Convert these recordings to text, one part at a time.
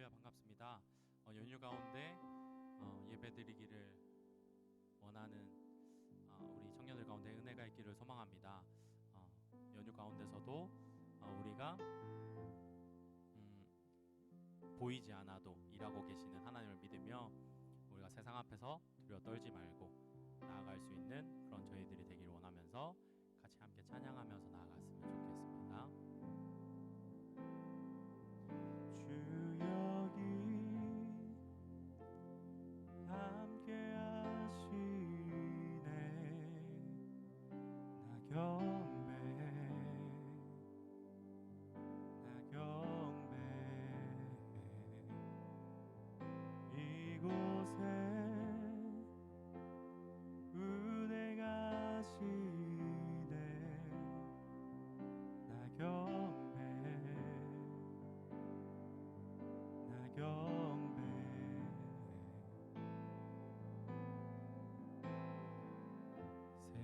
할렐루야, 반갑습니다. 연휴 가운데 예배드리기를 원하는 우리 청년들 가운데 은혜가 있기를 소망합니다. 연휴 가운데서도 우리가 보이지 않아도 일하고 계시는 하나님을 믿으며 우리가 세상 앞에서 두려워 떨지 말고 나아갈 수 있는 그런 저희들이 되기를 원하면서 같이 함께 찬양하면서 나아갔으면 좋겠습니다. 주 여기 함께 하시네. 나 경배 이곳에 은혜가 하시네. 나 경배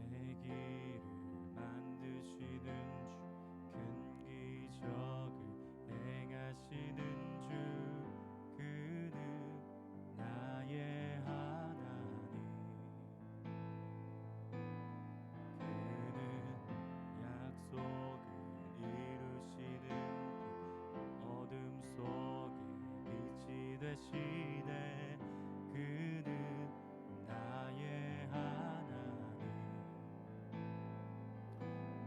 새 길을 만드시는 주, 큰 기적을 행하시는 주, 그는 나의 하나님. 그는 약속을 이루시는 어둠 속에 빛이 되시네. 그는 나의 하나님.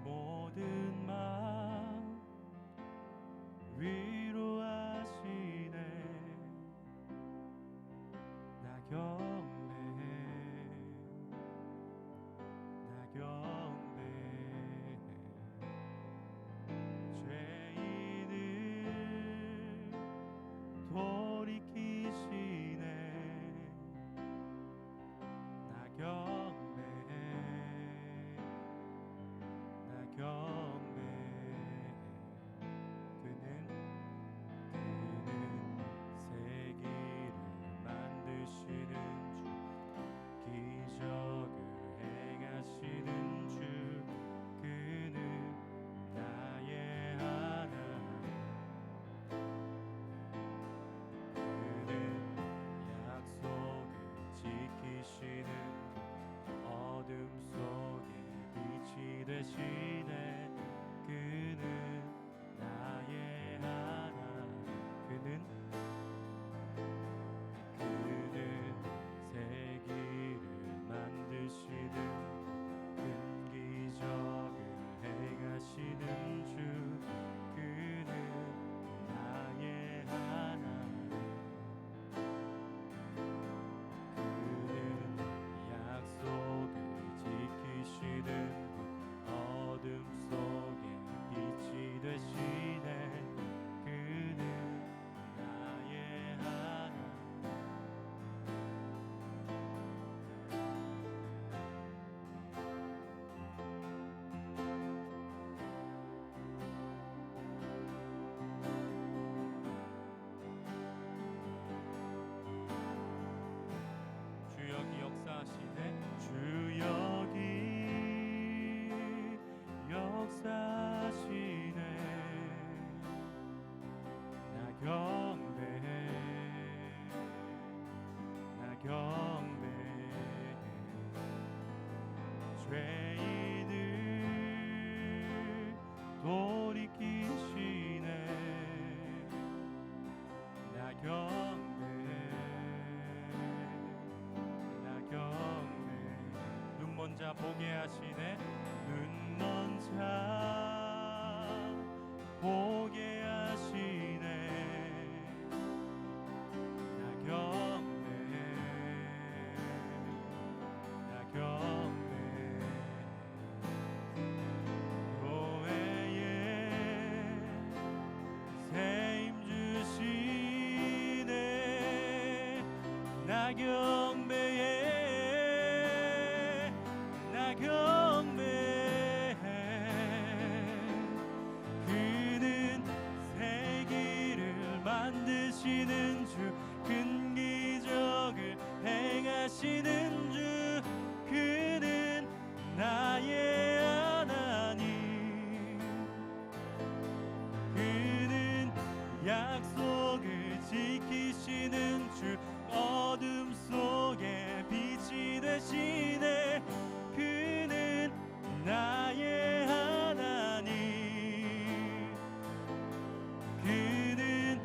모든 마음 위로하시네. 나 경배 죄인을 돌이키시네. 나 경배 그는 새 길을 만드시는 주, 기적을 행하시는 주, 그는 나의 하나님. 그는 약속을 지키시는 어둠 속에 빛이 되시네. 그는 나의 하나님. 그는 새 길을 만드시는 큰 기적을 행하시는 주, 그는 나의 하나님. 그는 약속을 지키시는 어둠 속에 빛이 되시네. 그는 나의 하나님. 주 여기 역사하시네. 주 여기 역사하시네. 나 경배 죄인을 돌이키시네. 나 경배 눈먼 자 보게 하시네. 눈먼 자 보게 하시네. 나 경배 교회에 새 힘 주시네. 나 경배해. 그는 새 길을 만드시는 주, 큰 기적을 행하시는 주, 그는 나의 하나님. 그는 약속을 지키 만드시는 주 어둠 속에 빛이 되시네 그는 나의 하나님 그는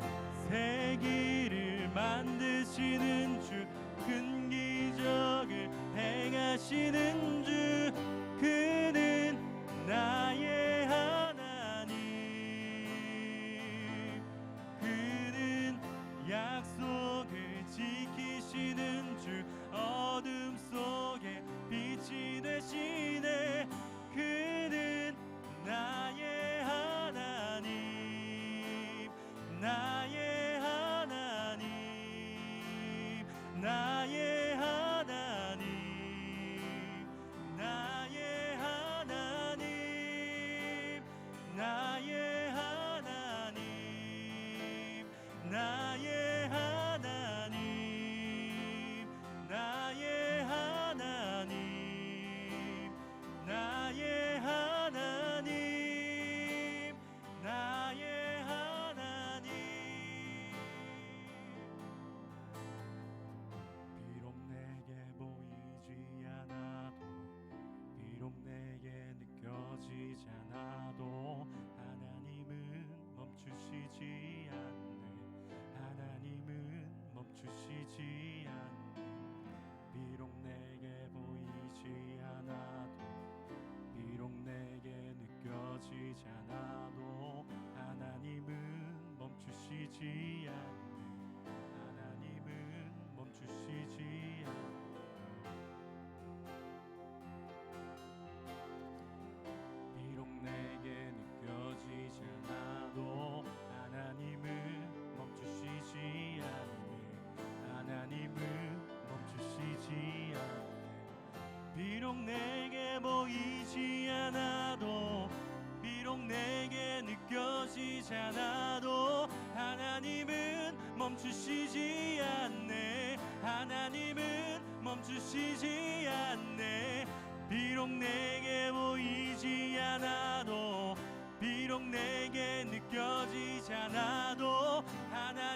새 길을 만드시는 주 큰 기적을 행하시는 주 그는 나의 하나님 그는 약속을 지키시는 주 어둠 속에 빛이 되시네 그는 나의 하나님 나의 하나님 나의 하나님 나의 하나님 나의 하나님 나의 하나님 나의 하나님 나의 하나님 나의 하나님 비록 내게 보이지 않아도 비록 내게 느껴지지 않아도 하나님은 멈추시지 않네 하나님은 멈추시지 않네 비록 내게 보이지 않아도 비록 내게 느껴지지 않아도 하나님은 멈추시지 않네 하나님은 멈추시지 않네 비록 내게 느껴지지 않아도 하나님은 멈추시지 않네 하나님은 멈추시지 않네 비록 내게 보이지 않아도 비록 내게 느껴지지 않아도 하나님은 멈추시지 않네 하나님은 멈추시지 않네 비록 내게 보이지 않아도 비록 내게 느껴지지 않아도 하나님은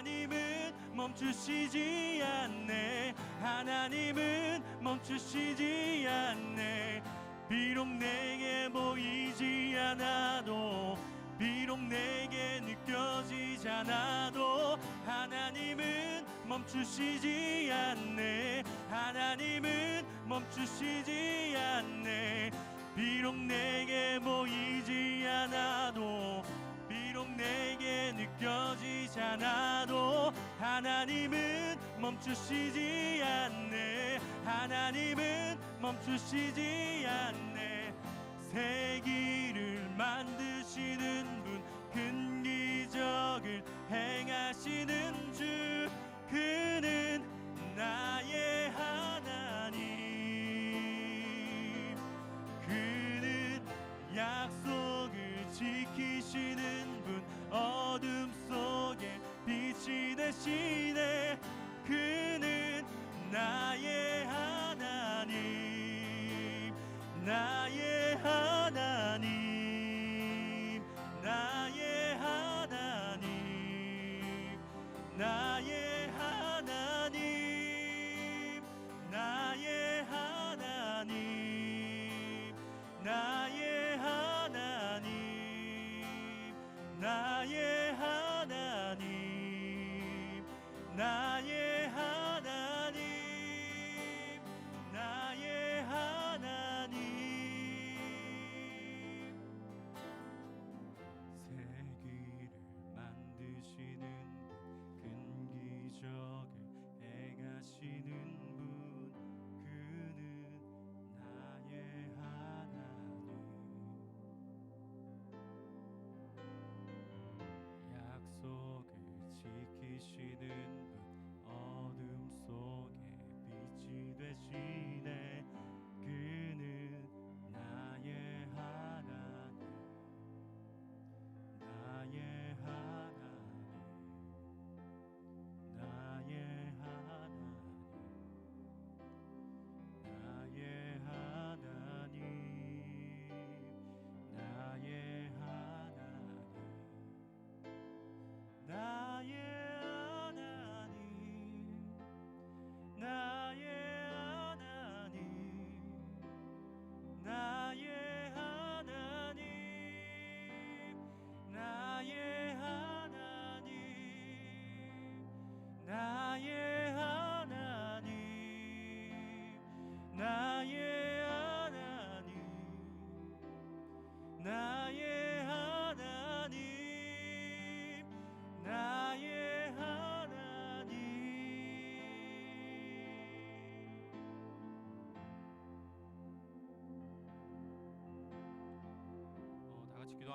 멈추시지 않네 하나님은 멈추시지 않네 비록 내게 보이지 않아도 비록 내게 느껴지지 않아도 하나님은 멈추시지 않네 하나님은 멈추시지 않네 비록 내게 보이지 않아도 비록 내게 느껴지지 않아도 하나님은 멈추시지 않네 하나님은 멈추시지 않네 새 길을 만드시는 분 큰 기적을 행하시는 주 그는 나의 하나님 그는 약속을 지키시는 분 어둠 속에 빛이 되시네 그는 나의 하나님 나의 하나님 나의 하나님 나의 하나님 나의 하나님 나의 하나님 나의 하나님 나의 하나님 나의 하나님 새 길을 만드시는 큰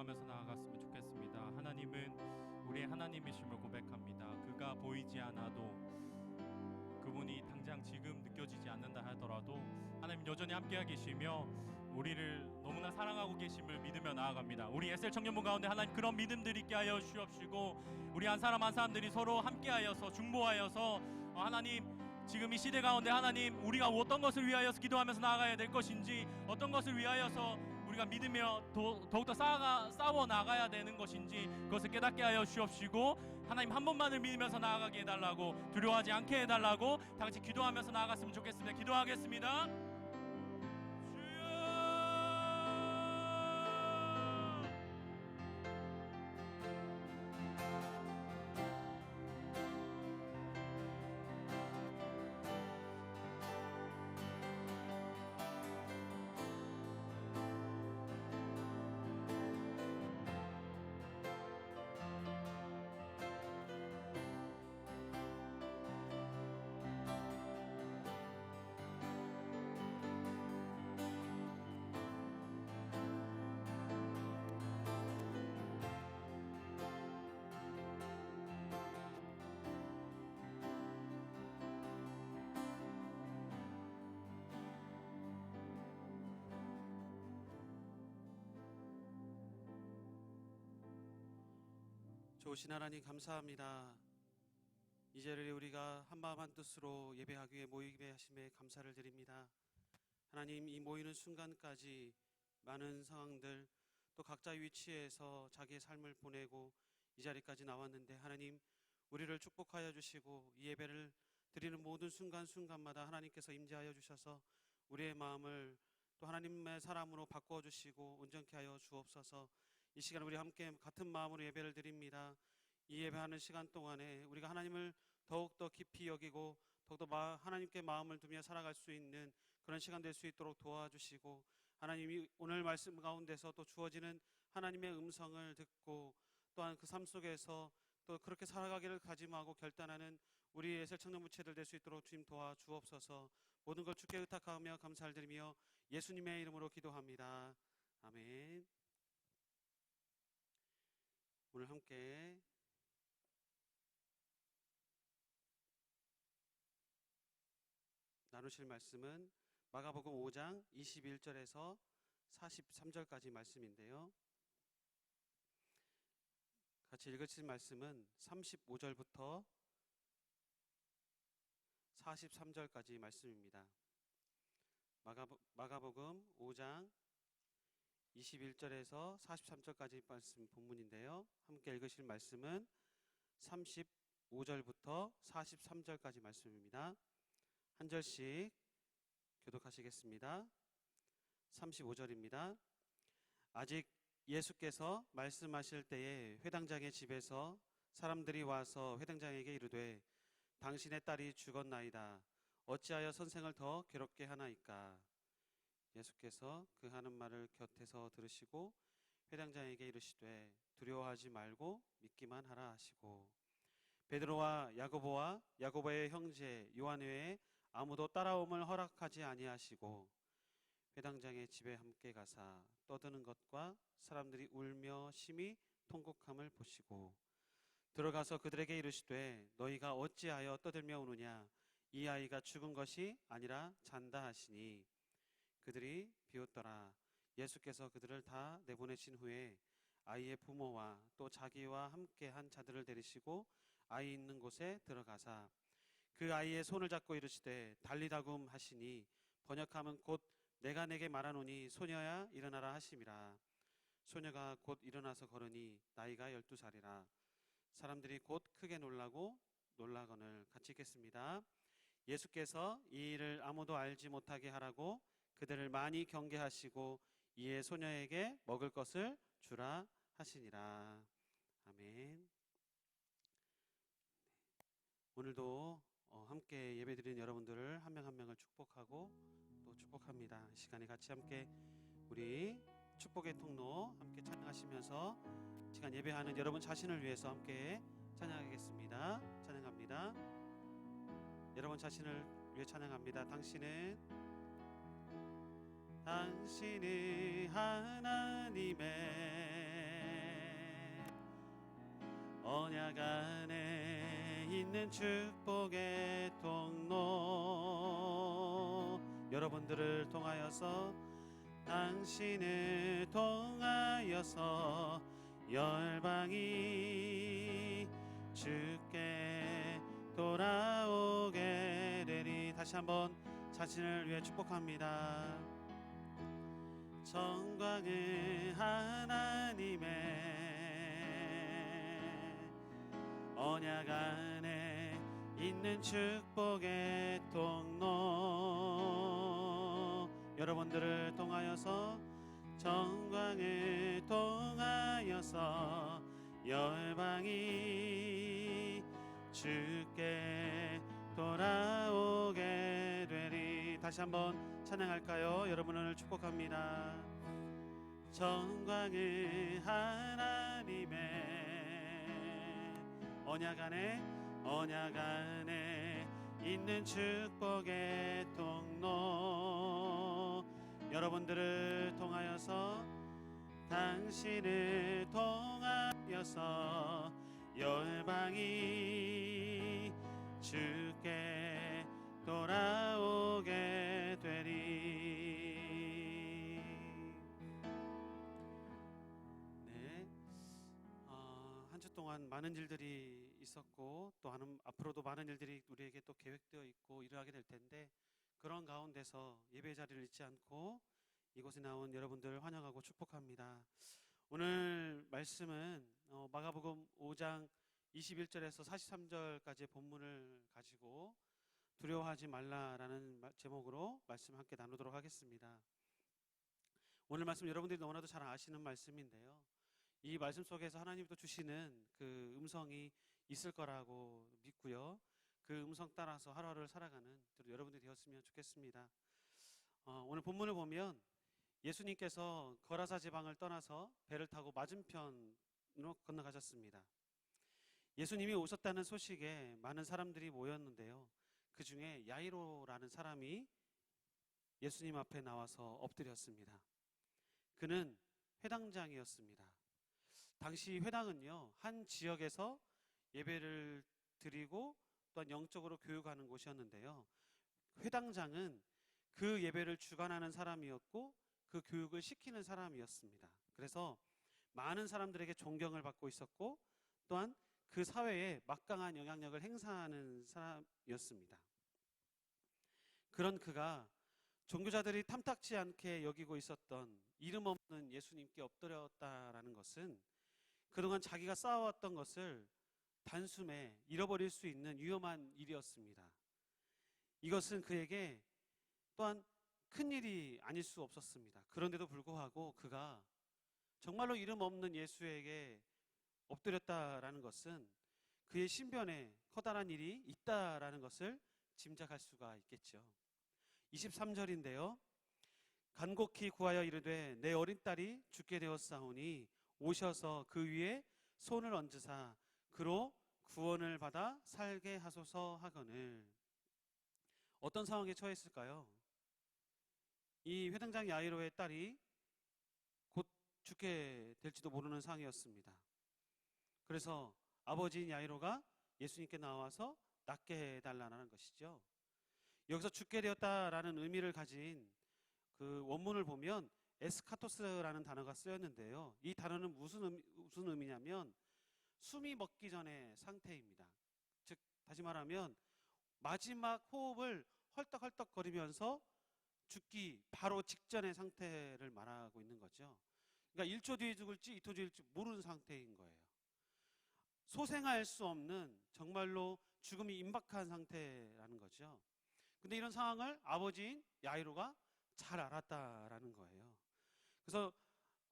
기도하면서 나아갔으면 좋겠습니다. 하나님은 우리의 하나님이심을 고백합니다. 그가 보이지 않아도, 그분이 당장 지금 느껴지지 않는다 하더라도 하나님 여전히 함께하 계시며 우리를 너무나 사랑하고 계심을 믿으며 나아갑니다. 우리 에셀 청년부 가운데 하나님 그런 믿음들 있게 하여 주옵시고, 우리 한 사람 한 사람들이 서로 함께하여서 중보하여서 하나님 지금 이 시대 가운데 하나님 우리가 어떤 것을 위하여서 기도하면서 나아가야 될 것인지, 어떤 것을 위하여서 우리가 믿으며 더욱더 싸워 나가야 되는 것인지 그것을 깨닫게 하여 주옵시고, 하나님 한 분만을 믿으면서 나아가게 해달라고, 두려워하지 않게 해달라고 다 같이 기도하면서 나아갔으면 좋겠습니다. 기도하겠습니다. 좋으신 하나님 감사합니다. 이 자리에 우리가 한마음 한뜻으로 예배하기 위해 모이게 하심에 감사를 드립니다. 하나님, 이 모이는 순간까지 많은 상황들, 또 각자의 위치에서 자기의 삶을 보내고 이 자리까지 나왔는데, 하나님 우리를 축복하여 주시고 이 예배를 드리는 모든 순간순간마다 하나님께서 임재하여 주셔서 우리의 마음을 또 하나님의 사람으로 바꾸어 주시고 온전케 하여 주옵소서. 이 시간 우리 함께 같은 마음으로 예배를 드립니다. 이 예배하는 시간 동안에 우리가 하나님을 더욱더 깊이 여기고 더욱더 하나님께 마음을 두며 살아갈 수 있는 그런 시간 될 수 있도록 도와주시고, 하나님이 오늘 말씀 가운데서 또 주어지는 하나님의 음성을 듣고 또한 그 삶 속에서 또 그렇게 살아가기를 다짐하고 결단하는 우리 에셀 청년부체들 될 수 있도록 주님 도와주옵소서. 모든 걸 주께 의탁하며 감사를 드리며 예수님의 이름으로 기도합니다. 아멘. 오늘 함께 나누실 말씀은 마가복음 5장 21절에서 43절까지 말씀인데요, 같이 읽으실 말씀은 35절부터 43절까지 말씀입니다. 마가복음 5장 21절에서 43절까지 말씀 본문인데요, 함께 읽으실 말씀은 35절부터 43절까지 말씀입니다. 한 절씩 교독하시겠습니다. 35절입니다. 아직 예수께서 말씀하실 때에 회당장의 집에서 사람들이 와서 회당장에게 이르되 당신의 딸이 죽었나이다. 어찌하여 선생을 더 괴롭게 하나이까? 예수께서 그 하는 말을 곁에서 들으시고 회당장에게 이르시되 두려워하지 말고 믿기만 하라 하시고, 베드로와 야고보와 야고보의 형제 요한 외에 아무도 따라옴을 허락하지 아니하시고 회당장의 집에 함께 가사 떠드는 것과 사람들이 울며 심히 통곡함을 보시고 들어가서 그들에게 이르시되 너희가 어찌하여 떠들며 우느냐? 이 아이가 죽은 것이 아니라 잔다 하시니 그들이 비웃더라. 예수께서 그들을 다 내보내신 후에 아이의 부모와 또 자기와 함께 한 자들을 데리시고 아이 있는 곳에 들어가사 그 아이의 손을 잡고 이르시되 달리다굼 하시니 번역하면 곧 내가 내게 말하노니 소녀야 일어나라 하심이라. 소녀가 곧 일어나서 걸으니 나이가 12살이라. 사람들이 곧 크게 놀라거늘. 같이 읽겠습니다. 예수께서 이 일을 아무도 알지 못하게 하라고 그들을 많이 경계하시고 이에 소녀에게 먹을 것을 주라 하시니라. 아멘. 오늘도 함께 예배드리는 여러분들을 한 명 한 명을 축복하고 또 축복합니다. 이 시간에 같이 함께 우리 축복의 통로 함께 찬양하시면서 시간 예배하는 여러분 자신을 위해서 함께 찬양하겠습니다. 찬양합니다. 여러분 자신을 위해 찬양합니다. 당신은 하나님의 언약 안에 있는 축복의 통로, 여러분들을 통하여서, 당신을 통하여서 열방이 주께 돌아오게 되리. 다시 한번 자신을 위해 축복합니다. 정광은 하나님의 언약 안에 있는 축복의 통로, 여러분들을 통하여서, 정광을 통하여서 열방이 주께 돌아오게 되리. 다시 한번 찬양할까요? 여러분을 축복합니다. 정광을 하나님의 언약 안에 있는 축복의 통로, 여러분들을 통하여서, 당신을 통하여서 열방이 주께 돌아오게 되리. 네, 한 주 동안 많은 일들이 있었고, 또 앞으로도 많은 일들이 우리에게 또 계획되어 있고 일어나게 될 텐데, 그런 가운데서 예배 자리를 잊지 않고 이곳에 나온 여러분들 환영하고 축복합니다. 오늘 말씀은 마가복음 5장 21절에서 43절까지의 본문을 가지고 두려워하지 말라라는 제목으로 말씀 함께 나누도록 하겠습니다. 오늘 말씀 여러분들이 너무나도 잘 아시는 말씀인데요, 이 말씀 속에서 하나님도 주시는 그 음성이 있을 거라고 믿고요, 그 음성 따라서 하루하루를 살아가는 여러분들이 되었으면 좋겠습니다. 오늘 본문을 보면 예수님께서 거라사 지방을 떠나서 배를 타고 맞은편으로 건너가셨습니다. 예수님이 오셨다는 소식에 많은 사람들이 모였는데요, 그 중에 야이로라는 사람이 예수님 앞에 나와서 엎드렸습니다. 그는 회당장이었습니다. 당시 회당은요, 한 지역에서 예배를 드리고 또한 영적으로 교육하는 곳이었는데요, 회당장은 그 예배를 주관하는 사람이었고 그 교육을 시키는 사람이었습니다. 그래서 많은 사람들에게 존경을 받고 있었고, 또한 그 사회에 막강한 영향력을 행사하는 사람이었습니다. 그런 그가 종교자들이 탐탁지 않게 여기고 있었던 이름 없는 예수님께 엎드렸다라는 것은 그동안 자기가 쌓아왔던 것을 단숨에 잃어버릴 수 있는 위험한 일이었습니다. 이것은 그에게 또한 큰 일이 아닐 수 없었습니다. 그런데도 불구하고 그가 정말로 이름 없는 예수에게 엎드렸다라는 것은 그의 신변에 커다란 일이 있다라는 것을 짐작할 수가 있겠죠. 23절인데요, 간곡히 구하여 이르되 내 어린 딸이 죽게 되었사오니 오셔서 그 위에 손을 얹으사 그로 구원을 받아 살게 하소서 하거늘. 어떤 상황에 처했을까요? 이 회당장 야이로의 딸이 곧 죽게 될지도 모르는 상황이었습니다. 그래서 아버지인 야이로가 예수님께 나와서 낫게 해달라는 것이죠. 여기서 죽게 되었다라는 의미를 가진 그 원문을 보면 에스카토스라는 단어가 쓰였는데요, 이 단어는 무슨 의미냐면 숨이 멎기 전의 상태입니다. 즉 다시 말하면 마지막 호흡을 헐떡헐떡거리면서 죽기 바로 직전의 상태를 말하고 있는 거죠. 그러니까 1초 뒤에 죽을지 2초 뒤에 죽을지 모르는 상태인 거예요. 소생할 수 없는 정말로 죽음이 임박한 상태라는 거죠. 근데 이런 상황을 아버지인 야이로가 잘 알았다라는 거예요. 그래서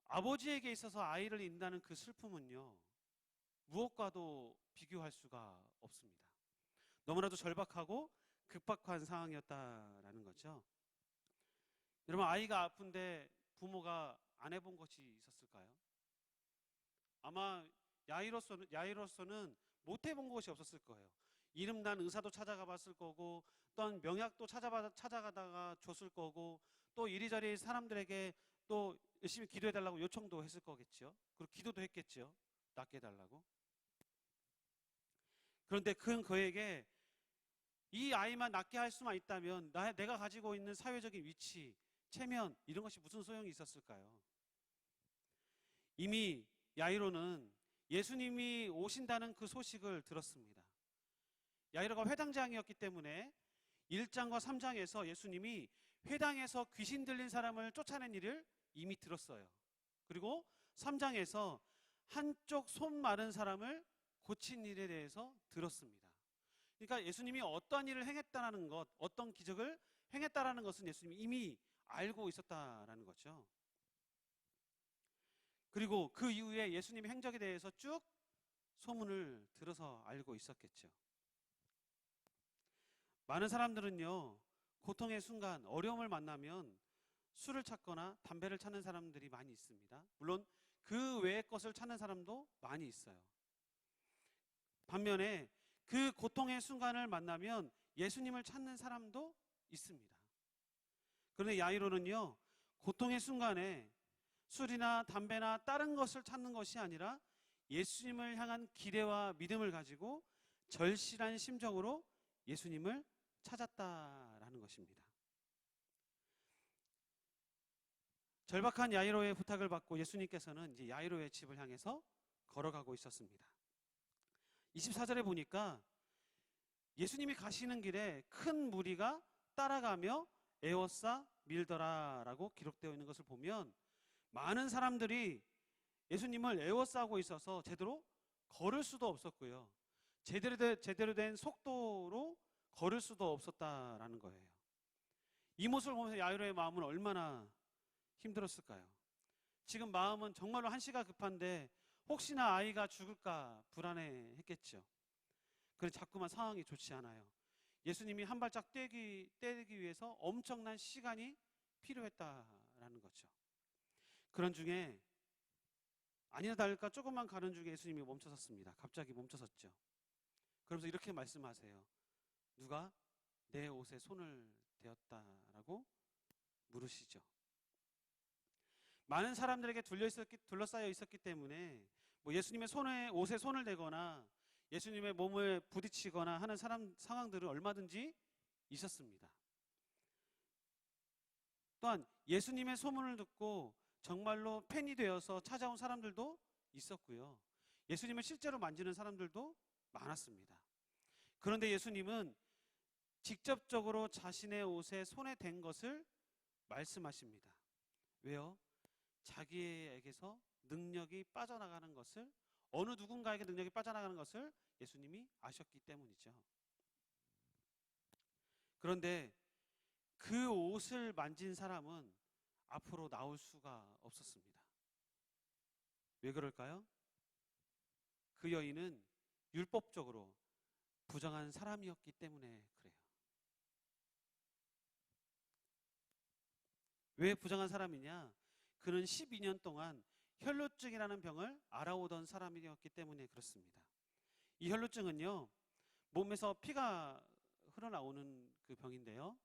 아버지에게 있어서 아이를 잃는다는 그 슬픔은요, 무엇과도 비교할 수가 없습니다. 너무나도 절박하고 급박한 상황이었다라는 거죠. 여러분, 아이가 아픈데 부모가 안 해본 것이 있었을까요? 아마 야이로서는 못 해본 것이 없었을 거예요. 이름난 의사도 찾아가 봤을 거고, 또한 명약도 찾아가다가 줬을 거고, 또 이리저리 사람들에게 또 열심히 기도해달라고 요청도 했을 거겠죠. 그리고 기도도 했겠죠. 낫게 해달라고. 그런데 그에게 이 아이만 낫게 할 수만 있다면 내가 가지고 있는 사회적인 위치, 체면 이런 것이 무슨 소용이 있었을까요? 이미 야이로는 예수님이 오신다는 그 소식을 들었습니다. 야이로가 회당장이었기 때문에 1장과 3장에서 예수님이 회당에서 귀신 들린 사람을 쫓아낸 일을 이미 들었어요. 그리고 3장에서 한쪽 손 마른 사람을 고친 일에 대해서 들었습니다. 그러니까 예수님이 어떠한 일을 행했다라는 것, 어떤 기적을 행했다라는 것은 예수님이 이미 알고 있었다라는 거죠. 그리고 그 이후에 예수님의 행적에 대해서 쭉 소문을 들어서 알고 있었겠죠. 많은 사람들은요, 고통의 순간, 어려움을 만나면 술을 찾거나 담배를 찾는 사람들이 많이 있습니다. 물론 그 외의 것을 찾는 사람도 많이 있어요. 반면에 그 고통의 순간을 만나면 예수님을 찾는 사람도 있습니다. 그런데 야이로는요, 고통의 순간에 술이나 담배나 다른 것을 찾는 것이 아니라 예수님을 향한 기대와 믿음을 가지고 절실한 심정으로 예수님을 찾았다라는 것입니다. 절박한 야이로의 부탁을 받고 예수님께서는 이제 야이로의 집을 향해서 걸어가고 있었습니다. 24절에 보니까 예수님이 가시는 길에 큰 무리가 따라가며 에워싸 밀더라라고 기록되어 있는 것을 보면 많은 사람들이 예수님을 에워싸고 있어서 제대로 걸을 수도 없었고요. 제대로 된 속도로 걸을 수도 없었다라는 거예요. 이 모습을 보면서 야이로의 마음은 얼마나 힘들었을까요? 지금 마음은 정말로 한시가 급한데 혹시나 아이가 죽을까 불안해했겠죠. 그래서 자꾸만 상황이 좋지 않아요. 예수님이 한 발짝 떼기 위해서 엄청난 시간이 필요했다라는 거죠. 그런 중에 아니나 다를까 조금만 가는 중에 예수님이 멈춰섰습니다. 갑자기 멈춰섰죠. 그러면서 이렇게 말씀하세요. 누가 내 옷에 손을 대었다라고 물으시죠. 많은 사람들에게 둘러싸여 있었기 때문에 뭐 예수님의 옷에 손을 대거나 예수님의 몸을 부딪히거나 하는 상황들은 얼마든지 있었습니다. 또한 예수님의 소문을 듣고 정말로 팬이 되어서 찾아온 사람들도 있었고요. 예수님을 실제로 만지는 사람들도 많았습니다. 그런데 예수님은 직접적으로 자신의 옷에 손에 댄 것을 말씀하십니다. 왜요? 자기에게서 능력이 빠져나가는 것을, 어느 누군가에게 능력이 빠져나가는 것을 예수님이 아셨기 때문이죠. 그런데 그 옷을 만진 사람은 앞으로 나올 수가 없었습니다. 왜 그럴까요? 그 여인은 율법적으로 부정한 사람이었기 때문에 그래요. 왜 부정한 사람이냐? 그는 12년 동안 혈루증이라는 병을 알아오던 사람이었기 때문에 그렇습니다. 이 혈루증은요, 몸에서 피가 흘러나오는 그 병인데요.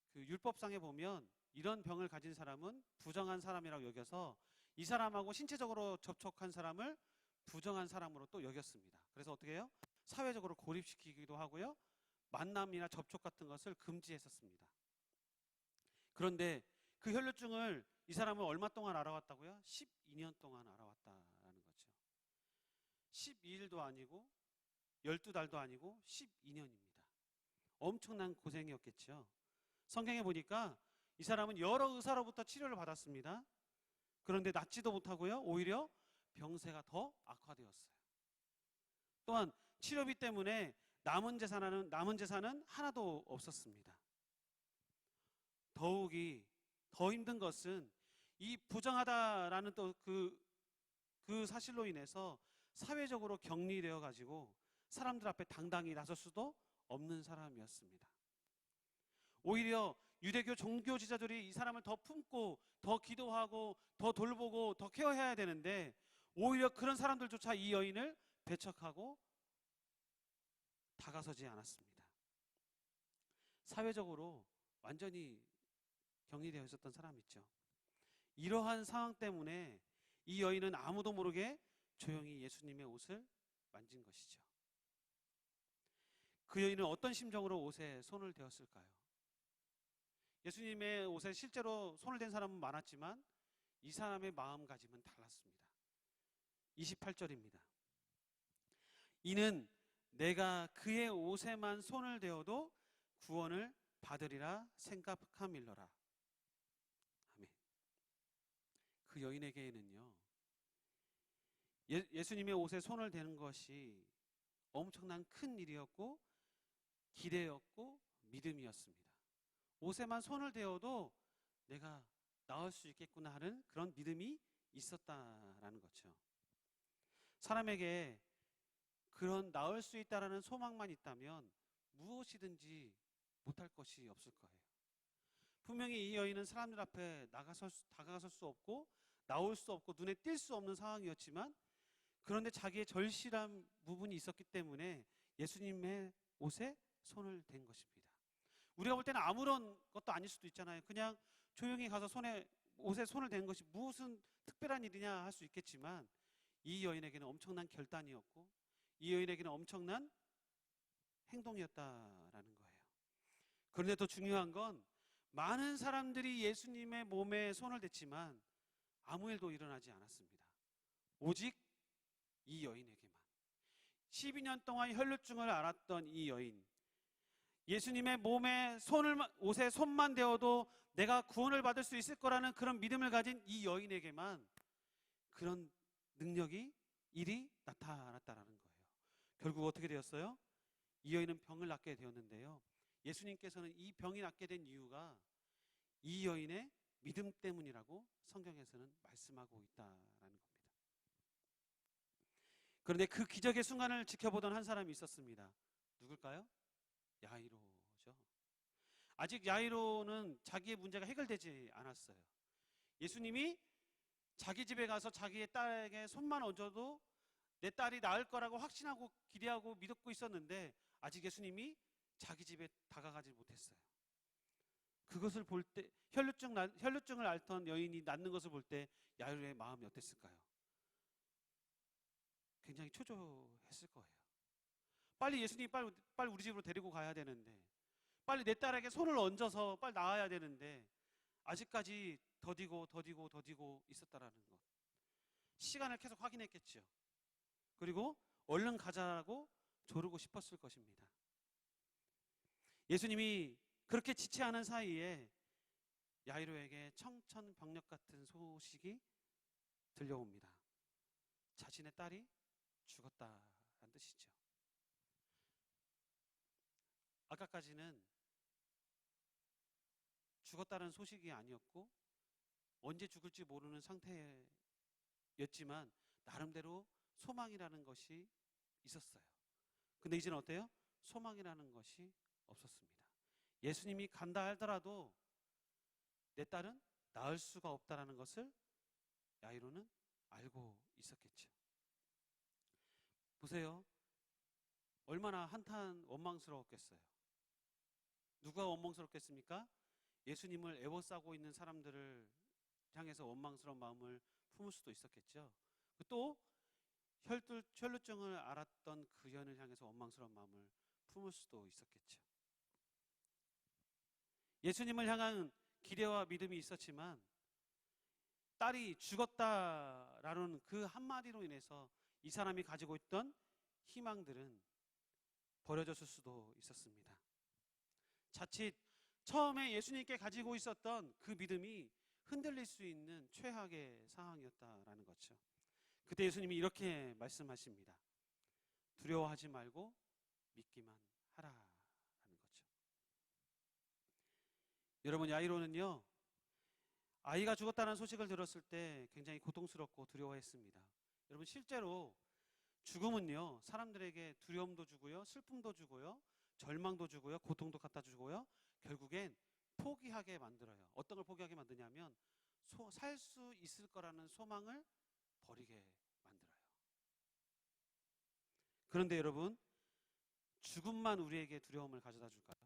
그 율법상에 보면 이런 병을 가진 사람은 부정한 사람이라고 여겨서 이 사람하고 신체적으로 접촉한 사람을 부정한 사람으로 또 여겼습니다. 그래서 어떻게 해요? 사회적으로 고립시키기도 하고요. 만남이나 접촉 같은 것을 금지했었습니다. 그런데 그 혈루증을 이 사람은 얼마 동안 알아왔다고요? 12년 동안 알아왔다라는 거죠. 12일도 아니고 12달도 아니고 12년입니다. 엄청난 고생이었겠죠. 성경에 보니까 이 사람은 여러 의사로부터 치료를 받았습니다. 그런데 낫지도 못하고요. 오히려 병세가 더 악화되었어요. 또한 치료비 때문에 남은 재산은 하나도 없었습니다. 더욱이 더 힘든 것은 이 부정하다라는 또 그 사실로 인해서 사회적으로 격리되어 가지고 사람들 앞에 당당히 나설 수도 없는 사람이었습니다. 오히려 유대교 종교 지도자들이 이 사람을 더 품고 더 기도하고 더 돌보고 더 케어해야 되는데 오히려 그런 사람들조차 이 여인을 배척하고 다가서지 않았습니다. 사회적으로 완전히 격리되어 있었던 사람이 있죠. 이러한 상황 때문에 이 여인은 아무도 모르게 조용히 예수님의 옷을 만진 것이죠. 그 여인은 어떤 심정으로 옷에 손을 대었을까요? 예수님의 옷에 실제로 손을 댄 사람은 많았지만 이 사람의 마음가짐은 달랐습니다. 28절입니다. 이는 내가 그의 옷에만 손을 대어도 구원을 받으리라 생각함일러라. 아멘. 그 여인에게는요, 예수님의 옷에 손을 대는 것이 엄청난 큰 일이었고 기대였고 믿음이었습니다. 옷에만 손을 대어도 내가 나을 수 있겠구나 하는 그런 믿음이 있었다라는 거죠. 사람에게 그런 나을 수 있다라는 소망만 있다면 무엇이든지 못할 것이 없을 거예요. 분명히 이 여인은 사람들 앞에 다가설 수 없고 나올 수 없고 눈에 띌 수 없는 상황이었지만, 그런데 자기의 절실한 부분이 있었기 때문에 예수님의 옷에 손을 댄 것입니다. 우리가 볼 때는 아무런 것도 아닐 수도 있잖아요. 그냥 조용히 가서 옷에 손을 댄 것이 무슨 특별한 일이냐 할 수 있겠지만, 이 여인에게는 엄청난 결단이었고 이 여인에게는 엄청난 행동이었다라는 거예요. 그런데 더 중요한 건 많은 사람들이 예수님의 몸에 손을 댔지만 아무 일도 일어나지 않았습니다. 오직 이 여인에게만. 12년 동안 혈루증을 앓았던 이 여인, 예수님의 옷에 손만 대어도 내가 구원을 받을 수 있을 거라는 그런 믿음을 가진 이 여인에게만 그런 일이 나타났다라는 거예요. 결국 어떻게 되었어요? 이 여인은 병을 낫게 되었는데요, 예수님께서는 이 병이 낫게 된 이유가 이 여인의 믿음 때문이라고 성경에서는 말씀하고 있다라는 겁니다. 그런데 그 기적의 순간을 지켜보던 한 사람이 있었습니다. 누굴까요? 야이로죠. 아직 야이로는 자기의 문제가 해결되지 않았어요. 예수님이 자기 집에 가서 자기의 딸에게 손만 얹어도 내 딸이 나을 거라고 확신하고 기대하고 믿고 있었는데, 아직 예수님이 자기 집에 다가가지 못했어요. 그것을 볼 때, 혈루증을 앓던 여인이 낫는 것을 볼 때 야이로의 마음이 어땠을까요? 굉장히 초조했을 거예요. 빨리 예수님 빨리 우리 집으로 데리고 가야 되는데, 빨리 내 딸에게 손을 얹어서 빨리 나아야 되는데 아직까지 더디고 있었다라는 것. 시간을 계속 확인했겠죠. 그리고 얼른 가자고 조르고 싶었을 것입니다. 예수님이 그렇게 지체하는 사이에 야이로에게 청천벽력 같은 소식이 들려옵니다. 자신의 딸이 죽었다는 뜻이죠. 아까까지는 죽었다는 소식이 아니었고 언제 죽을지 모르는 상태였지만 나름대로 소망이라는 것이 있었어요. 근데 이제는 어때요? 소망이라는 것이 없었습니다. 예수님이 간다 하더라도 내 딸은 나을 수가 없다라는 것을 야이로는 알고 있었겠죠. 보세요. 얼마나 한탄 원망스러웠겠어요. 누가 원망스럽겠습니까? 예수님을 애워싸고 있는 사람들을 향해서 원망스러운 마음을 품을 수도 있었겠죠. 또 혈루증을 앓았던 그 여인을 향해서 원망스러운 마음을 품을 수도 있었겠죠. 예수님을 향한 기대와 믿음이 있었지만 딸이 죽었다라는 그 한마디로 인해서 이 사람이 가지고 있던 희망들은 버려졌을 수도 있었습니다. 자칫 처음에 예수님께 가지고 있었던 그 믿음이 흔들릴 수 있는 최악의 상황이었다라는 거죠. 그때 예수님이 이렇게 말씀하십니다. 두려워하지 말고 믿기만 하라라는 거죠. 여러분, 야이로는요, 아이가 죽었다는 소식을 들었을 때 굉장히 고통스럽고 두려워했습니다. 여러분, 실제로 죽음은요, 사람들에게 두려움도 주고요, 슬픔도 주고요, 절망도 주고요, 고통도 갖다 주고요, 결국엔 포기하게 만들어요. 어떤 걸 포기하게 만드냐면 살 수 있을 거라는 소망을 버리게 만들어요. 그런데 여러분, 죽음만 우리에게 두려움을 가져다 줄까요?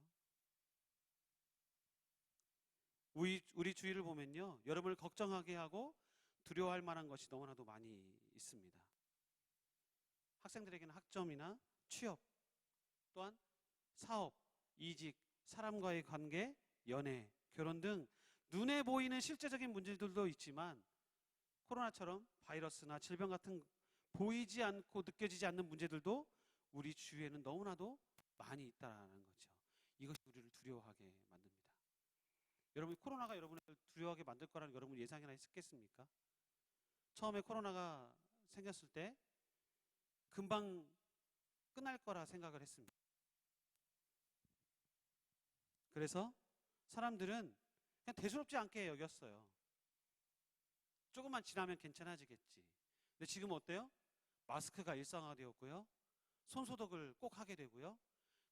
우리 주위를 보면요, 여러분을 걱정하게 하고 두려워할 만한 것이 너무나도 많이 있습니다. 학생들에게는 학점이나 취업, 또한 사업, 이직, 사람과의 관계, 연애, 결혼 등 눈에 보이는 실제적인 문제들도 있지만 코로나처럼 바이러스나 질병 같은 보이지 않고 느껴지지 않는 문제들도 우리 주위에는 너무나도 많이 있다는 거죠. 이것이 우리를 두려워하게 만듭니다. 여러분, 코로나가 여러분을 두려워하게 만들 거라는 여러분 예상이나 했겠습니까? 처음에 코로나가 생겼을 때 금방 끝날 거라 생각을 했습니다. 그래서 사람들은 그냥 대수롭지 않게 여겼어요. 조금만 지나면 괜찮아지겠지. 근데 지금 어때요? 마스크가 일상화되었고요. 손소독을 꼭 하게 되고요.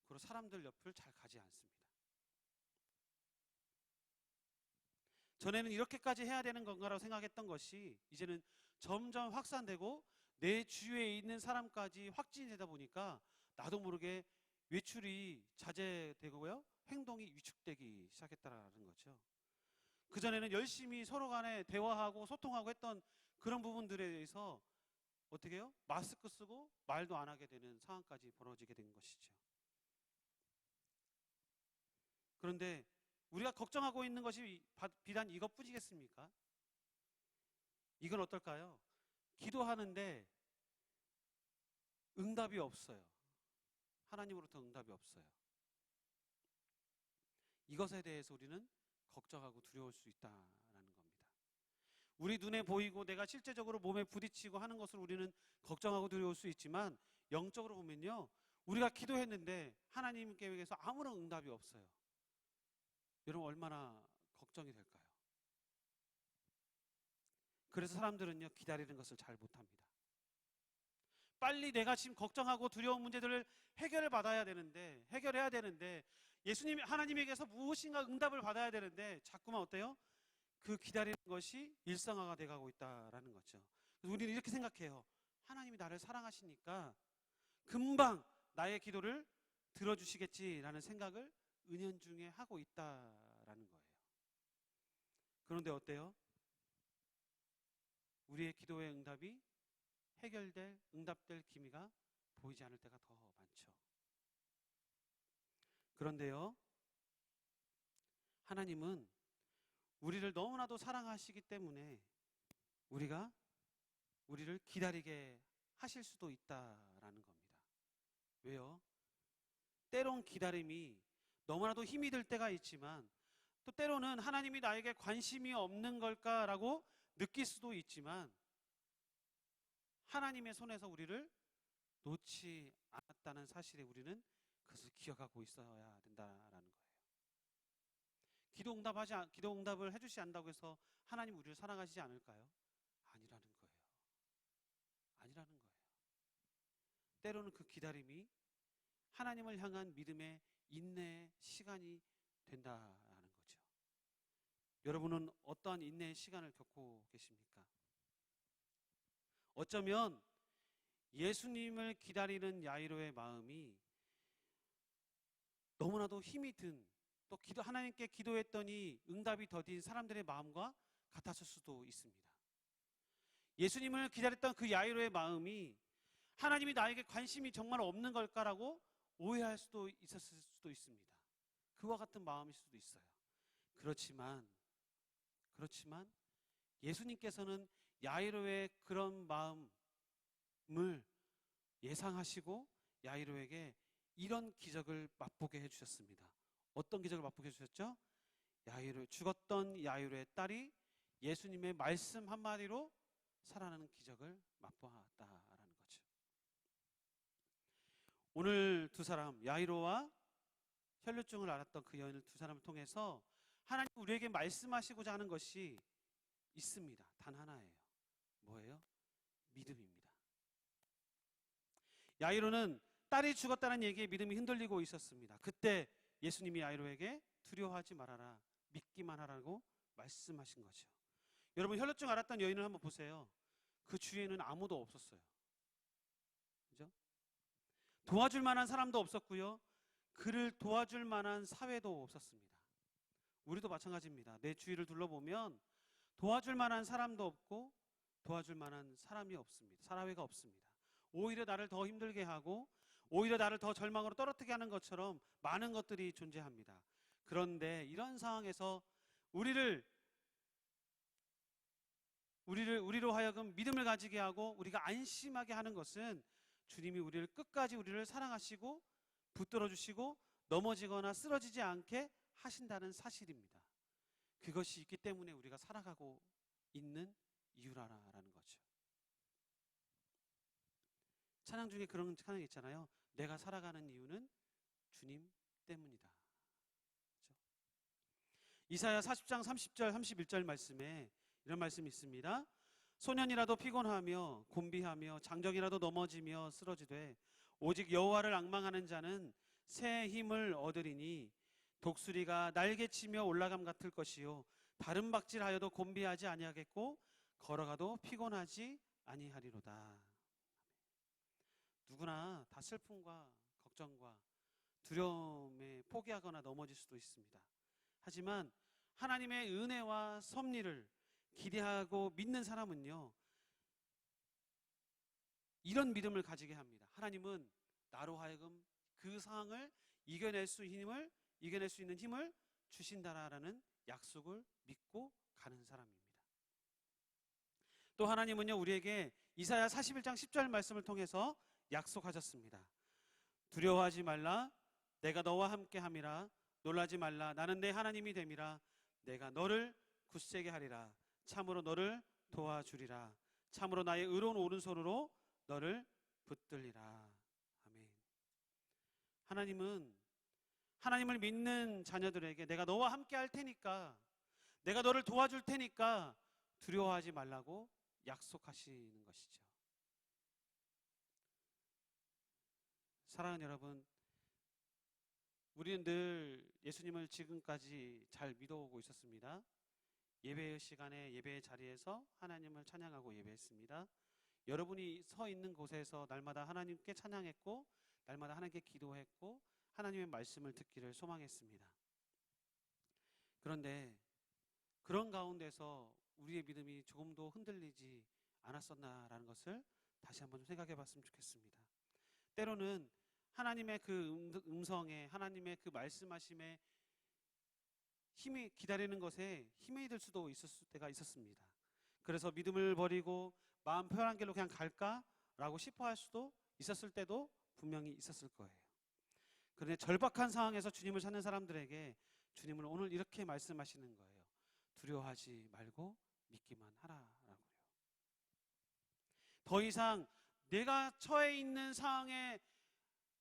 그리고 사람들 옆을 잘 가지 않습니다. 전에는 이렇게까지 해야 되는 건가라고 생각했던 것이 이제는 점점 확산되고 내 주위에 있는 사람까지 확진이 되다 보니까 나도 모르게 외출이 자제되고요. 행동이 위축되기 시작했다라는 거죠. 그전에는 열심히 서로 간에 대화하고 소통하고 했던 그런 부분들에 대해서 어떻게 해요? 마스크 쓰고 말도 안 하게 되는 상황까지 벌어지게 된 것이죠. 그런데 우리가 걱정하고 있는 것이 비단 이것뿐이겠습니까? 이건 어떨까요? 기도하는데 응답이 없어요. 하나님으로부터 응답이 없어요. 이것에 대해서 우리는 걱정하고 두려울 수 있다라는 겁니다. 우리 눈에 보이고 내가 실제적으로 몸에 부딪히고 하는 것을 우리는 걱정하고 두려울 수 있지만 영적으로 보면요, 우리가 기도했는데 하나님 계획에서 아무런 응답이 없어요. 여러분 얼마나 걱정이 될까요? 그래서 사람들은요, 기다리는 것을 잘 못합니다. 빨리 내가 지금 걱정하고 두려운 문제들을 해결해야 되는데 예수님, 하나님에게서 무엇인가 응답을 받아야 되는데 자꾸만 어때요? 그 기다리는 것이 일상화가 돼가고 있다라는 거죠. 그래서 우리는 이렇게 생각해요. 하나님이 나를 사랑하시니까 금방 나의 기도를 들어주시겠지라는 생각을 은연중에 하고 있다라는 거예요. 그런데 어때요? 우리의 기도의 응답이 응답될 기미가 보이지 않을 때가 더 많죠. 그런데요, 하나님은 우리를 너무나도 사랑하시기 때문에 우리를 기다리게 하실 수도 있다라는 겁니다. 왜요? 때론 기다림이 너무나도 힘이 들 때가 있지만 또 때로는 하나님이 나에게 관심이 없는 걸까라고 느낄 수도 있지만 하나님의 손에서 우리를 놓지 않았다는 사실에 우리는 그것을 기억하고 있어야 된다라는 거예요. 기도 응답을 해주시 않는다고 해서 하나님 우리를 사랑하시지 않을까요? 아니라는 거예요. 아니라는 거예요. 때로는 그 기다림이 하나님을 향한 믿음의 인내의 시간이 된다라는 거죠. 여러분은 어떠한 인내의 시간을 겪고 계십니까? 어쩌면 예수님을 기다리는 야이로의 마음이 너무나도 힘이 든, 또 하나님께 기도했더니 응답이 더딘 사람들의 마음과 같았을 수도 있습니다. 예수님을 기다렸던 그 야이로의 마음이 하나님이 나에게 관심이 정말 없는 걸까라고 오해할 수도 있었을 수도 있습니다. 그와 같은 마음일 수도 있어요. 그렇지만 예수님께서는 야이로의 그런 마음을 예상하시고 야이로에게 이런 기적을 맛보게 해주셨습니다. 어떤 기적을 맛보게 해주셨죠? 죽었던 야이로의 딸이 예수님의 말씀 한마디로 살아나는 기적을 맛보았다라는 거죠. 오늘 두 사람, 야이로와 혈루증을 앓았던 그 여인 두 사람을 통해서 하나님 우리에게 말씀하시고자 하는 것이 있습니다. 단 하나예요. 뭐예요? 믿음입니다. 야이로는 딸이 죽었다는 얘기에 믿음이 흔들리고 있었습니다. 그때 예수님이 야이로에게 두려워하지 말아라, 믿기만 하라고 말씀하신 거죠. 여러분, 혈루증 앓았던 여인을 한번 보세요. 그 주위에는 아무도 없었어요. 그죠? 도와줄 만한 사람도 없었고요. 그를 도와줄 만한 사회도 없었습니다. 우리도 마찬가지입니다. 내 주위를 둘러보면 도와줄 만한 사람도 없고 도와줄 만한 사람이 없습니다. 사회가 없습니다. 오히려 나를 더 힘들게 하고 오히려 나를 더 절망으로 떨어뜨리게 하는 것처럼 많은 것들이 존재합니다. 그런데 이런 상황에서 우리로 하여금 믿음을 가지게 하고 우리가 안심하게 하는 것은 주님이 우리를 끝까지 우리를 사랑하시고 붙들어 주시고 넘어지거나 쓰러지지 않게 하신다는 사실입니다. 그것이 있기 때문에 우리가 살아가고 있는 이유라는 거죠. 찬양 중에 그런 찬양이 있잖아요. 내가 살아가는 이유는 주님 때문이다. 그렇죠? 이사야 40장 30절 31절 말씀에 이런 말씀이 있습니다. 소년이라도 피곤하며 곤비하며 장정이라도 넘어지며 쓰러지되 오직 여호와를 앙망하는 자는 새 힘을 얻으리니 독수리가 날개치며 올라감 같을 것이요 다른 박질하여도 곤비하지 아니하겠고 걸어가도 피곤하지 아니하리로다. 누구나 다 슬픔과 걱정과 두려움에 포기하거나 넘어질 수도 있습니다. 하지만 하나님의 은혜와 섭리를 기대하고 믿는 사람은요, 이런 믿음을 가지게 합니다. 하나님은 나로 하여금 그 상황을 이겨낼 수 있는 힘을 주신다라는 약속을 믿고 가는 사람입니다. 또 하나님은요, 우리에게 이사야 41장 10절 말씀을 통해서 약속하셨습니다. 두려워하지 말라. 내가 너와 함께 함이라. 놀라지 말라. 나는 내 하나님이 됨이라. 내가 너를 굳세게 하리라. 참으로 너를 도와주리라. 참으로 나의 의로운 오른손으로 너를 붙들리라. 아멘. 하나님은 하나님을 믿는 자녀들에게 내가 너와 함께 할 테니까, 내가 너를 도와줄 테니까 두려워하지 말라고 약속하시는 것이죠. 사랑하는 여러분, 우리는 늘 예수님을 지금까지 잘 믿어오고 있었습니다. 예배의 시간에 예배의 자리에서 하나님을 찬양하고 예배했습니다. 여러분이 서 있는 곳에서 날마다 하나님께 찬양했고 날마다 하나님께 기도했고 하나님의 말씀을 듣기를 소망했습니다. 그런데 그런 가운데서 우리의 믿음이 조금도 흔들리지 않았었나라는 것을 다시 한번 좀 생각해 봤으면 좋겠습니다. 때로는 하나님의 그 음성에, 하나님의 그 말씀하심에 힘이 기다리는 것에 힘이 들 수도 있었을 때가 있었습니다. 그래서 믿음을 버리고 마음 편한 길로 그냥 갈까라고 싶어 할 수도 있었을 때도 분명히 있었을 거예요. 그런데 절박한 상황에서 주님을 찾는 사람들에게 주님은 오늘 이렇게 말씀하시는 거예요. 두려워하지 말고 믿기만 하라라고요. 더 이상 내가 처해 있는 상황에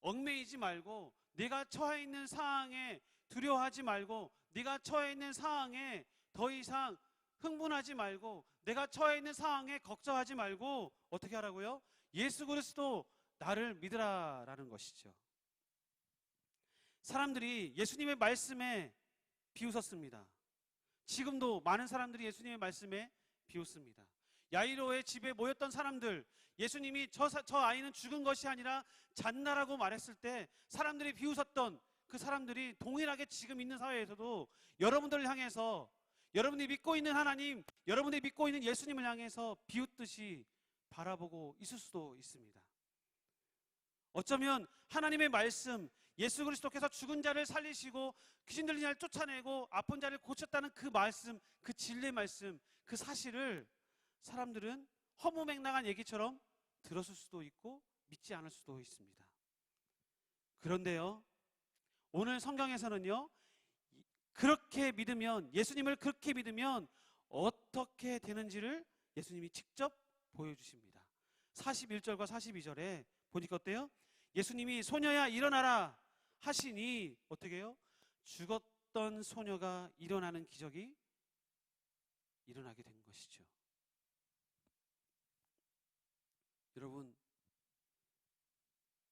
얽매이지 말고, 내가 처해 있는 상황에 두려워하지 말고, 내가 처해 있는 상황에 더 이상 흥분하지 말고, 내가 처해 있는 상황에 걱정하지 말고 어떻게 하라고요? 예수 그리스도 나를 믿으라라는 것이죠. 사람들이 예수님의 말씀에 비웃었습니다. 지금도 많은 사람들이 예수님의 말씀에 비웃습니다. 야이로의 집에 모였던 사람들, 예수님이 저 아이는 죽은 것이 아니라 잤나라고 말했을 때 사람들이 비웃었던 그 사람들이 동일하게 지금 있는 사회에서도 여러분들을 향해서, 여러분이 믿고 있는 하나님, 여러분이 믿고 있는 예수님을 향해서 비웃듯이 바라보고 있을 수도 있습니다. 어쩌면 하나님의 말씀, 예수 그리스도께서 죽은 자를 살리시고 귀신 들린 자를 쫓아내고 아픈 자를 고쳤다는 그 말씀, 그 진리의 말씀, 그 사실을 사람들은 허무맹랑한 얘기처럼 들었을 수도 있고 믿지 않을 수도 있습니다. 그런데요, 오늘 성경에서는요, 그렇게 믿으면, 예수님을 그렇게 믿으면 어떻게 되는지를 예수님이 직접 보여주십니다. 41절과 42절에 보니까 어때요? 예수님이 소녀야 일어나라 하시니 어떻게 해요? 죽었던 소녀가 일어나는 기적이 일어나게 된 것이죠. 여러분,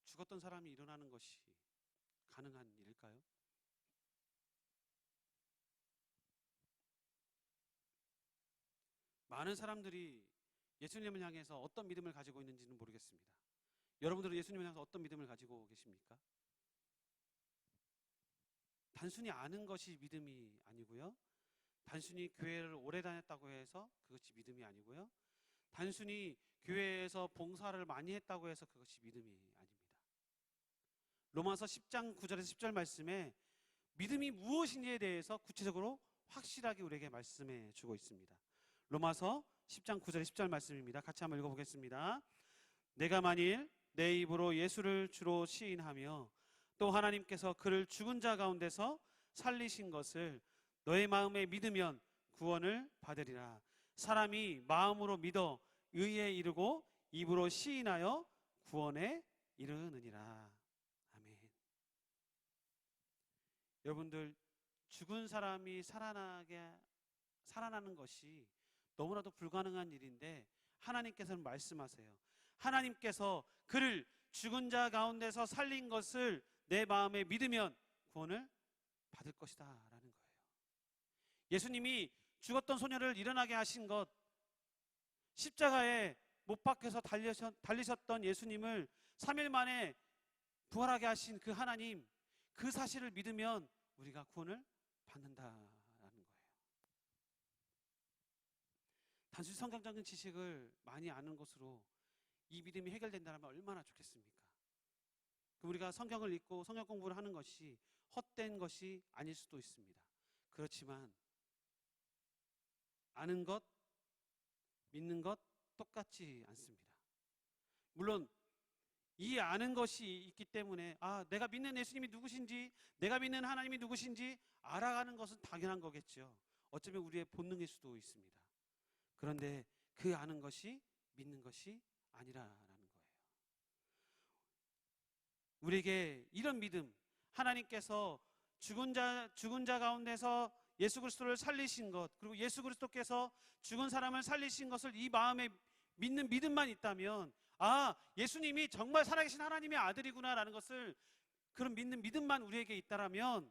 죽었던 사람이 일어나는 것이 가능한 일일까요? 많은 사람들이 예수님을 향해서 어떤 믿음을 가지고 있는지는 모르겠습니다. 여러분들은 예수님을 향해서 어떤 믿음을 가지고 계십니까? 단순히 아는 것이 믿음이 아니고요, 단순히 교회를 오래 다녔다고 해서 그것이 믿음이 아니고요, 단순히 교회에서 봉사를 많이 했다고 해서 그것이 믿음이 아닙니다. 로마서 10장 9절에서 10절 말씀에 믿음이 무엇인지에 대해서 구체적으로 확실하게 우리에게 말씀해 주고 있습니다. 로마서 10장 9절 10절 말씀입니다. 같이 한번 읽어보겠습니다. 내가 만일 내 입으로 예수를 주로 시인하며 또 하나님께서 그를 죽은 자 가운데서 살리신 것을 너의 마음에 믿으면 구원을 받으리라. 사람이 마음으로 믿어 의에 이르고 입으로 시인하여 구원에 이르느니라. 아멘. 여러분들, 죽은 사람이 살아나는 것이 너무나도 불가능한 일인데 하나님께서는 말씀하세요. 하나님께서 그를 죽은 자 가운데서 살린 것을 내 마음에 믿으면 구원을 받을 것이다 라는 거예요. 예수님이 죽었던 소녀를 일어나게 하신 것, 십자가에 못 박혀서 달리셨던 예수님을 3일 만에 부활하게 하신 그 하나님, 그 사실을 믿으면 우리가 구원을 받는다라는 거예요. 단순히 성경적인 지식을 많이 아는 것으로 이 믿음이 해결된다면 얼마나 좋겠습니까? 우리가 성경을 읽고 성경 공부를 하는 것이 헛된 것이 아닐 수도 있습니다. 그렇지만 아는 것, 믿는 것 똑같지 않습니다. 물론 이 아는 것이 있기 때문에 내가 믿는 예수님이 누구신지, 내가 믿는 하나님이 누구신지 알아가는 것은 당연한 거겠죠. 어쩌면 우리의 본능일 수도 있습니다. 그런데 그 아는 것이 믿는 것이 아니라라는 거예요. 우리에게 이런 믿음, 하나님께서 죽은 자 가운데서 예수 그리스도를 살리신 것, 그리고 예수 그리스도께서 죽은 사람을 살리신 것을 이 마음에 믿는 믿음만 있다면, 예수님이 정말 살아계신 하나님의 아들이구나라는 것을, 그런 믿는 믿음만 우리에게 있다라면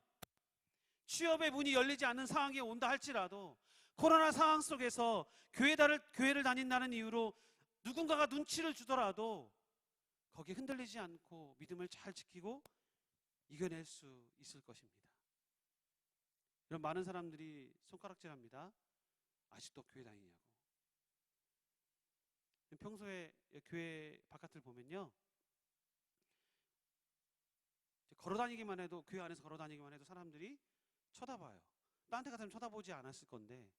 취업의 문이 열리지 않는 상황이 온다 할지라도, 코로나 상황 속에서 교회를 다닌다는 이유로 누군가가 눈치를 주더라도 거기에 흔들리지 않고 믿음을 잘 지키고 이겨낼 수 있을 것입니다. 이런 많은 사람들이 손가락질합니다. 아직도 교회 다니냐고. 평소에 교회 바깥을 보면요, 걸어다니기만 해도, 교회 안에서 걸어다니기만 해도 사람들이 쳐다봐요. 딴 데 같으면 쳐다보지 않았을 건데,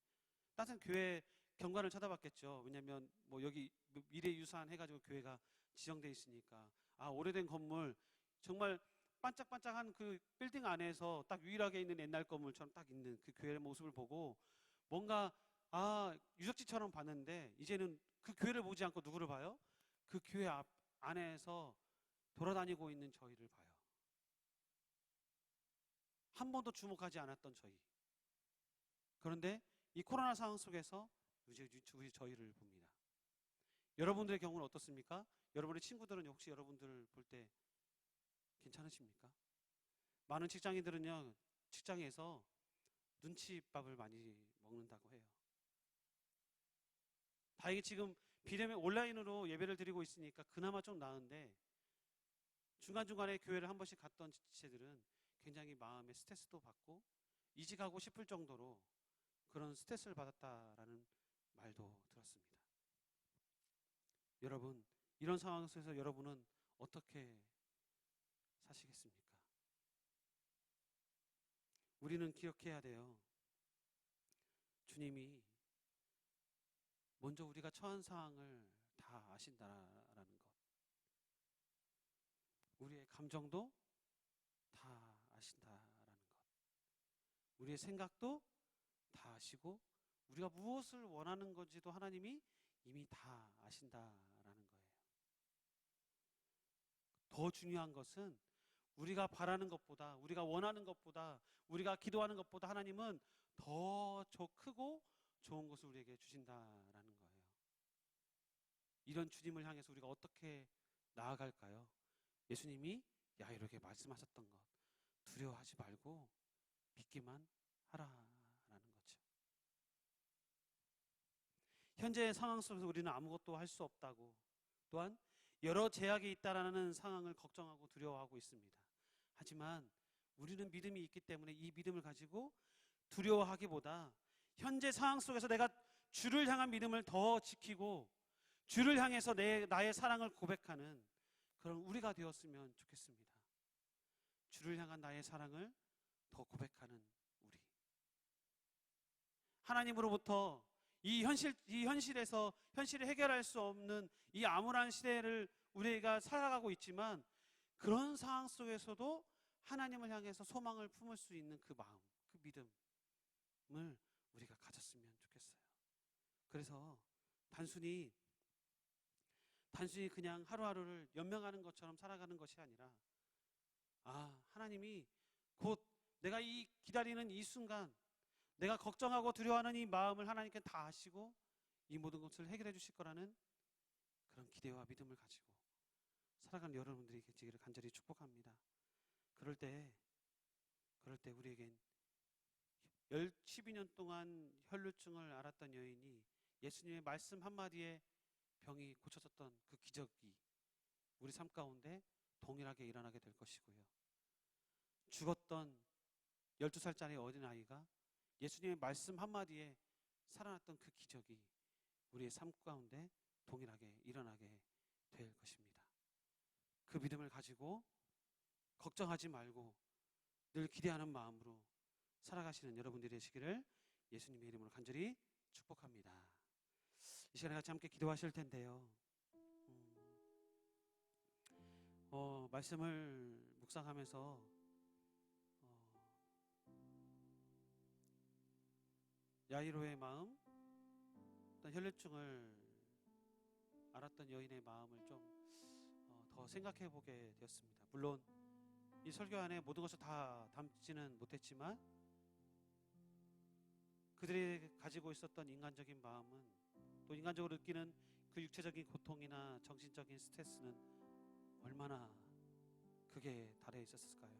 딴 교회 경관을 쳐다봤겠죠. 왜냐면 여기 미래유산 해가지고 교회가 지정돼 있으니까. 오래된 건물, 정말 반짝반짝한 그 빌딩 안에서 딱 유일하게 있는 옛날 건물처럼 딱 있는 그 교회의 모습을 보고 뭔가 유적지처럼 봤는데, 이제는 그 교회를 보지 않고 누구를 봐요? 그 교회 안에서 돌아다니고 있는 저희를 봐요. 한 번도 주목하지 않았던 저희. 그런데 이 코로나 상황 속에서 우리 저희를 봅니다. 여러분들의 경우는 어떻습니까? 여러분의 친구들은 혹시 여러분들을 볼 때 괜찮으십니까? 많은 직장인들은요, 직장에서 눈치밥을 많이 먹는다고 해요. 다행히 지금 비대면 온라인으로 예배를 드리고 있으니까 그나마 좀 나은데, 중간중간에 교회를 한 번씩 갔던 지체들은 굉장히 마음에 스트레스도 받고 이직하고 싶을 정도로 그런 스트레스를 받았다라는 말도 들었습니다. 여러분, 이런 상황 속에서 여러분은 어떻게 사시겠습니까? 우리는 기억해야 돼요. 주님이 먼저 우리가 처한 상황을 다 아신다라는 것. 우리의 감정도 다 아신다라는 것. 우리의 생각도 다 아시고, 우리가 무엇을 원하는 건지도 하나님이 이미 다 아신다라는 거예요. 더 중요한 것은 우리가 바라는 것보다, 우리가 원하는 것보다, 우리가 기도하는 것보다 하나님은 더 크고 좋은 것을 우리에게 주신다라는 거예요. 이런 주님을 향해서 우리가 어떻게 나아갈까요? 예수님이 야이로에게 말씀하셨던 것, 두려워하지 말고 믿기만 하라라는 거죠. 현재의 상황 속에서 우리는 아무것도 할 수 없다고, 또한 여러 제약이 있다라는 상황을 걱정하고 두려워하고 있습니다. 하지만 우리는 믿음이 있기 때문에 이 믿음을 가지고 두려워하기보다 현재 상황 속에서 내가 주를 향한 믿음을 더 지키고 주를 향해서 나의 사랑을 고백하는 그런 우리가 되었으면 좋겠습니다. 주를 향한 나의 사랑을 더 고백하는 우리. 하나님으로부터 이 현실에서 현실을 해결할 수 없는 이 암울한 시대를 우리가 살아가고 있지만, 그런 상황 속에서도 하나님을 향해서 소망을 품을 수 있는 그 마음, 그 믿음을 우리가 가졌으면 좋겠어요. 그래서 단순히 그냥 하루하루를 연명하는 것처럼 살아가는 것이 아니라, 하나님이 곧 내가 이 기다리는 이 순간, 내가 걱정하고 두려워하는 이 마음을 하나님께 다 아시고 이 모든 것을 해결해 주실 거라는 그런 기대와 믿음을 가지고 살아가는 여러분들이 계시기를 간절히 축복합니다. 그럴 때 우리에겐 12년 동안 혈루증을 앓았던 여인이 예수님의 말씀 한마디에 병이 고쳐졌던 그 기적이 우리 삶 가운데 동일하게 일어나게 될 것이고요. 죽었던 12살짜리 어린아이가 예수님의 말씀 한마디에 살아났던 그 기적이 우리의 삶 가운데 동일하게 일어나게 될 것입니다. 그 믿음을 가지고 걱정하지 말고 늘 기대하는 마음으로 살아가시는 여러분들이 되시기를 예수님의 이름으로 간절히 축복합니다. 이 시간에 같이 함께 기도하실 텐데요. 말씀을 묵상하면서 야이로의 마음, 어떤 혈루증을 앓았던 여인의 마음을 좀 더 생각해 보게 되었습니다. 물론 이 설교 안에 모든 것을 다 담지는 못했지만, 그들이 가지고 있었던 인간적인 마음은, 또 인간적으로 느끼는 그 육체적인 고통이나 정신적인 스트레스는 얼마나 극에 달해 있었을까요?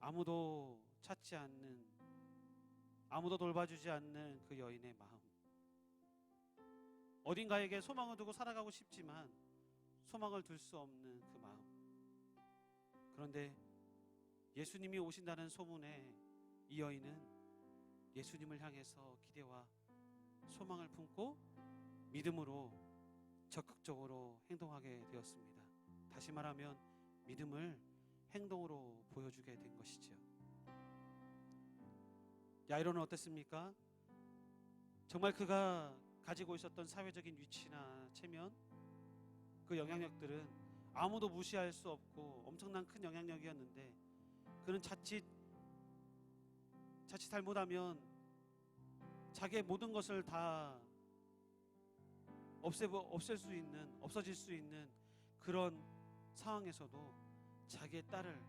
아무도 찾지 않는, 아무도 돌봐주지 않는 그 여인의 마음, 어딘가에게 소망을 두고 살아가고 싶지만 소망을 둘 수 없는 그 마음. 그런데 예수님이 오신다는 소문에 이 여인은 예수님을 향해서 기대와 소망을 품고 믿음으로 적극적으로 행동하게 되었습니다. 다시 말하면 믿음을 행동으로 보여주게 된 것이죠. 야이로는 어땠습니까? 정말 그가 가지고 있었던 사회적인 위치나 체면, 그 영향력들은 아무도 무시할 수 없고 엄청난 큰 영향력이었는데, 그는 자칫 잘못하면 자기의 모든 것을 다 없어질 수 있는 그런 상황에서도 자기의 딸을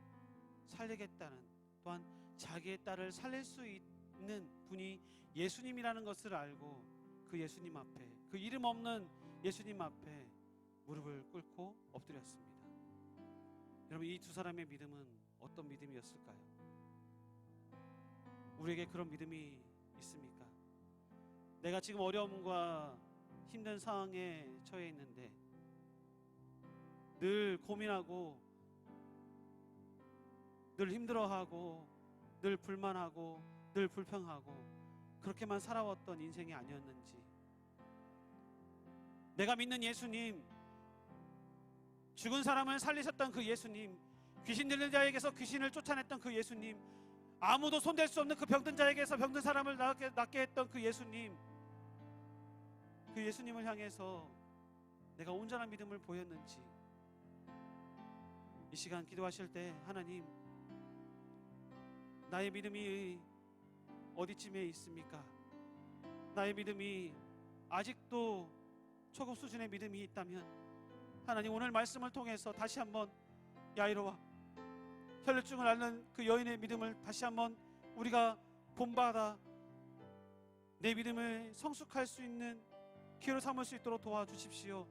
살리겠다는, 또한 자기의 딸을 살릴 수 있는 분이 예수님이라는 것을 알고 그 예수님 앞에, 그 이름 없는 예수님 앞에 무릎을 꿇고 엎드렸습니다. 여러분, 이 두 사람의 믿음은 어떤 믿음이었을까요? 우리에게 그런 믿음이 있습니까? 내가 지금 어려움과 힘든 상황에 처해 있는데 늘 고민하고, 늘 힘들어하고, 늘 불만하고, 늘 불평하고, 그렇게만 살아왔던 인생이 아니었는지, 내가 믿는 예수님, 죽은 사람을 살리셨던 그 예수님, 귀신 들린 자에게서 귀신을 쫓아냈던 그 예수님, 아무도 손댈 수 없는 그 병든 자에게서 병든 사람을 낫게 했던 그 예수님, 그 예수님을 향해서 내가 온전한 믿음을 보였는지, 이 시간 기도하실 때 하나님, 나의 믿음이 어디쯤에 있습니까? 나의 믿음이 아직도 초급 수준의 믿음이 있다면 하나님, 오늘 말씀을 통해서 다시 한번 야이로와 혈루증을 앓는 그 여인의 믿음을 다시 한번 우리가 본받아 내 믿음을 성숙할 수 있는 기회로 삼을 수 있도록 도와주십시오.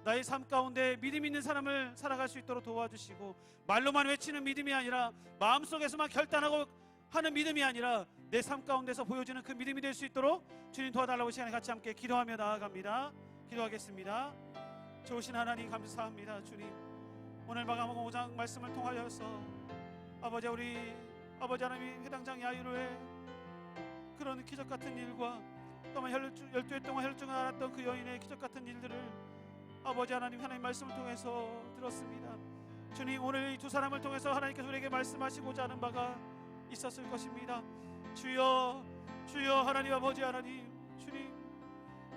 나의 삶 가운데 믿음 있는 사람을 살아갈 수 있도록 도와주시고, 말로만 외치는 믿음이 아니라 마음속에서만 결단하고 하는 믿음이 아니라 내 삶 가운데서 보여지는 그 믿음이 될 수 있도록 주님 도와달라고 시간에 같이 함께 기도하며 나아갑니다. 기도하겠습니다. 좋으신 하나님 감사합니다. 주님, 오늘 마가복음 5장 말씀을 통하여서 우리 아버지 하나님 회당장 야이로의 그런 기적 같은 일과 또한 12회 동안 혈증을 앓았던 그 여인의 기적 같은 일들을 아버지 하나님 말씀을 통해서 들었습니다. 주님, 오늘 이 두 사람을 통해서 하나님께서 우리에게 말씀하시고자 하는 바가 있었을 것입니다. 주여, 주여, 하나님 아버지 하나님, 주님,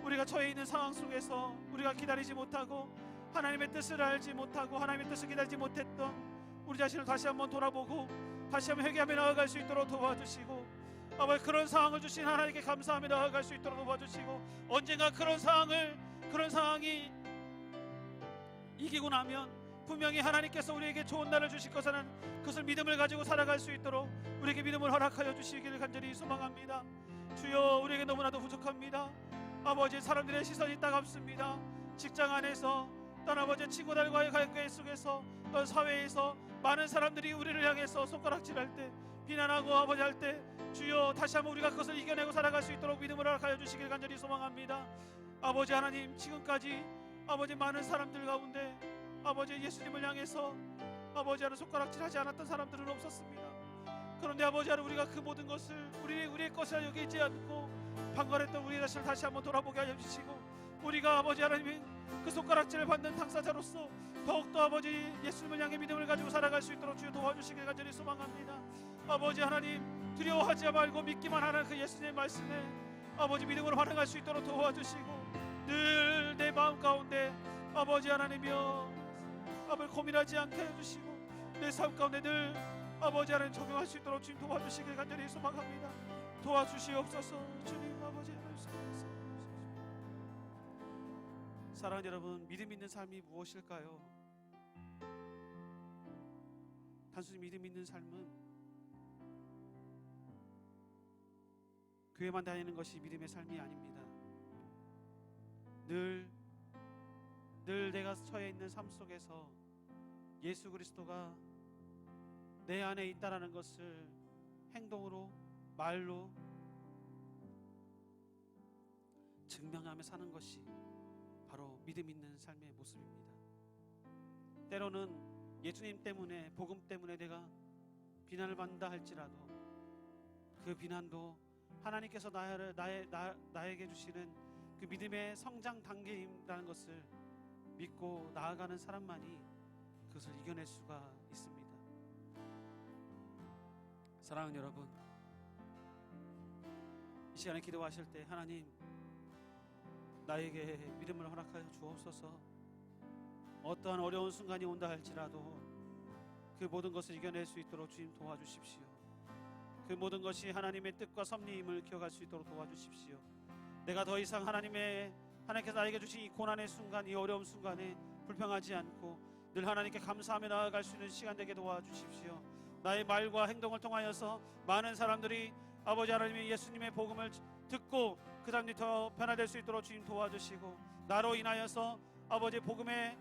우리가 처해 있는 상황 속에서 우리가 기다리지 못하고 하나님의 뜻을 알지 못하고 하나님의 뜻을 기다리지 못했던 우리 자신을 다시 한번 돌아보고 다시 한번 회개하며 나아갈 수 있도록 도와주시고, 아버지 그런 상황을 주신 하나님께 감사하며 나아갈 수 있도록 도와주시고, 언젠가 그런 상황이 이기고 나면 분명히 하나님께서 우리에게 좋은 날을 주실 것이라는 그것을 믿음을 가지고 살아갈 수 있도록 우리에게 믿음을 허락하여 주시기를 간절히 소망합니다. 주여, 우리에게 너무나도 부족합니다. 아버지, 사람들의 시선이 따갑습니다. 직장 안에서 또 아버지 친구들과의 관계 속에서 또 사회에서 많은 사람들이 우리를 향해서 손가락질할 때, 비난하고 아버지 할 때, 주여 다시 한번 우리가 그것을 이겨내고 살아갈 수 있도록 믿음을 허락하여 주시길 간절히 소망합니다. 아버지 하나님, 지금까지 아버지 많은 사람들 가운데 아버지 예수님을 향해서 아버지 하는 손가락질하지 않았던 사람들은 없었습니다. 그런데 아버지 하나님, 우리가 그 모든 것을 우리의 것이라 여기지 않고 방관했던 우리 자신을 다시 한번 돌아보게 하여 주시고, 우리가 아버지 하나님 그 손가락질을 받는 당사자로서 더욱더 아버지 예수님을 향해 믿음을 가지고 살아갈 수 있도록 주여 도와주시길 간절히 소망합니다. 아버지 하나님, 두려워하지 말고 믿기만 하는 그 예수님의 말씀에 아버지 믿음으로 반응할 수 있도록 도와주시고, 늘 내 마음 가운데 아버지 하나님이여 아버지 고민하지 않게 해주시고, 내 삶 가운데 늘 아버지 하나님 적용할 수 있도록 주님 도와주시길 간절히 소망합니다. 도와주시옵소서. 주님 아버지 하나님, 사랑하는 여러분, 믿음 있는 삶이 무엇일까요? 단순히 믿음 있는 삶은 교회만 다니는 것이 믿음의 삶이 아닙니다. 늘 내가 처해 있는 삶 속에서 예수 그리스도가 내 안에 있다라는 것을 행동으로, 말로 증명하며 사는 것이 바로 믿음 있는 삶의 모습입니다. 때로는 예수님 때문에, 복음 때문에 내가 비난을 받는다 할지라도 그 비난도 하나님께서 나에게 주시는 그 믿음의 성장 단계임이라는 것을 믿고 나아가는 사람만이 그것을 이겨낼 수가 있습니다. 사랑하는 여러분, 이 시간에 기도하실 때 하나님, 나에게 믿음을 허락하여 주옵소서. 어떠한 어려운 순간이 온다 할지라도 그 모든 것을 이겨낼 수 있도록 주님 도와주십시오. 그 모든 것이 하나님의 뜻과 섭리임을 기억할 수 있도록 도와주십시오. 내가 더 이상 하나님께서 나에게 주신 이 고난의 순간, 이 어려운 순간에 불평하지 않고 늘 하나님께 감사하며 나아갈 수 있는 시간 되게 도와주십시오. 나의 말과 행동을 통하여서 많은 사람들이 아버지 하나님의 예수님의 복음을 듣고 그 사람들이 더 변화될 수 있도록 주님 도와주시고, 나로 인하여서 아버지 복음의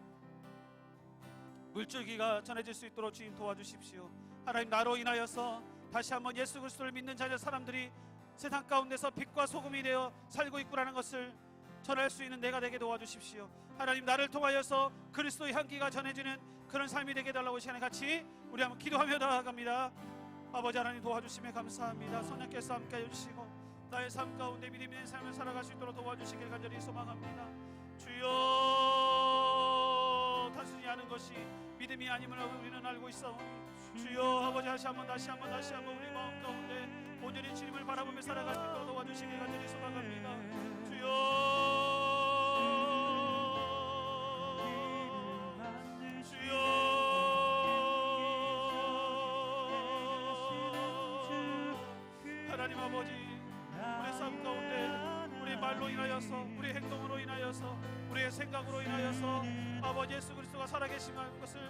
물줄기가 전해질 수 있도록 주님 도와주십시오. 하나님, 나로 인하여서 다시 한번 예수 그리스도를 믿는 자녀 사람들이 세상 가운데서 빛과 소금이 되어 살고 있구라는 것을 전할 수 있는 내가 되게 도와주십시오. 하나님, 나를 통하여서 그리스도의 향기가 전해지는 그런 삶이 되게 해달라고 시간에 같이 우리 한번 기도하며 나아갑니다. 아버지 하나님, 도와주시며 감사합니다. 성령께서 함께 해주시고 나의 삶 가운데 믿음 있는 삶을 살아갈 수 있도록 도와주시길 간절히 소망합니다. 주여, 단순히 아는 것이 믿음이 아님을 우리는 알고 있사오니 주여, 아버지 다시 한번 우리 마음 가운데 온전히 주님을 바라보며 살아갈 수 있도록 도와주시길 간절히 소망합니다. 주여, 하나님 아버지, 우리 삶 가운데 우리 말로 인하여서, 우리 행동으로 인하여서, 우리의 생각으로 인하여서 아버지 예수 그리스도가 살아계시는 것을,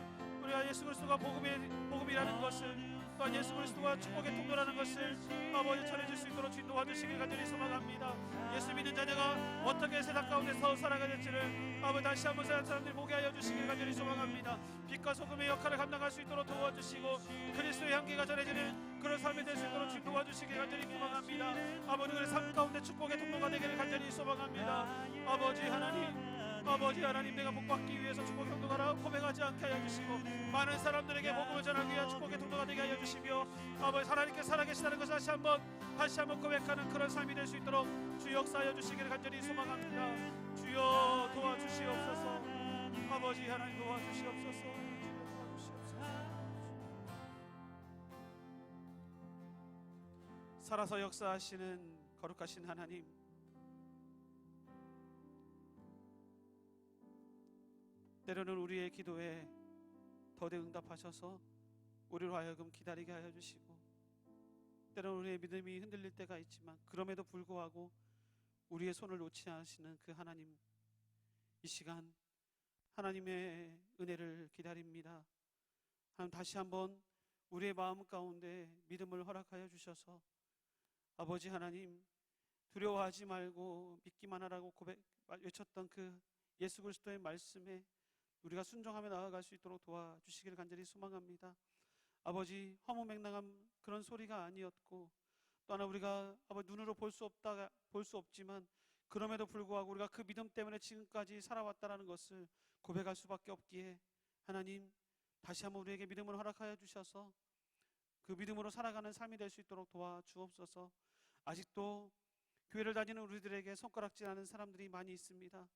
우리가 예수 그리스도가 복음이라는 것을, 또한 예수 그리스도가 축복의 통로라는 것을 아버지 전해줄 수 있도록 주님 도와주시길 간절히 소망합니다. 예수 믿는 자녀가 어떻게 세상 가운데서 살아가야 될지를 아버지 다시 한번 세상 사람들이 보게 하여 주시길 간절히 소망합니다. 빛과 소금의 역할을 감당할 수 있도록 도와주시고 그리스도의 향기가 전해지는 그런 삶이 될 수 있도록 주님 도와주시길 간절히 소망합니다. 아버지, 우리 삶 가운데 축복의 통로가 되기를 간절히 소망합니다. 아버지 하나님, 내가 복받기 위해서 축복의 통로가라 고백하지 않게 하여 주시고 많은 사람들에게 복음을 전하기 위한 축복의 통로가 되게 하여 주시며 아버지 하나님께 살아계시다는 것을 다시 한번 고백하는 그런 삶이 될 수 있도록 주 역사하여 주시기를 간절히 소망합니다. 주여 도와주시옵소서. 아버지 하나님 도와주시옵소서. 주여 도와주시옵소서. 살아서 역사하시는 거룩하신 하나님, 때로는 우리의 기도에 더디 응답하셔서 우리로 하여금 기다리게 하여 주시고, 때로는 우리의 믿음이 흔들릴 때가 있지만 그럼에도 불구하고 우리의 손을 놓지 않으시는 그 하나님, 이 시간 하나님의 은혜를 기다립니다. 하나님, 다시 한번 우리의 마음 가운데 믿음을 허락하여 주셔서 아버지 하나님, 두려워하지 말고 믿기만 하라고 외쳤던 그 예수 그리스도의 말씀에 우리가 순종하며 나아갈 수 있도록 도와주시기를 간절히 소망합니다. 아버지, 허무맹랑한 그런 소리가 아니었고, 또 하나 우리가 아버지 눈으로 볼 수 없지만 그럼에도 불구하고 우리가 그 믿음 때문에 지금까지 살아왔다라는 것을 고백할 수밖에 없기에 하나님, 다시 한번 우리에게 믿음을 허락하여 주셔서 그 믿음으로 살아가는 삶이 될 수 있도록 도와주옵소서. 아직도 교회를 다니는 우리들에게 손가락질하는 사람들이 많이 있습니다.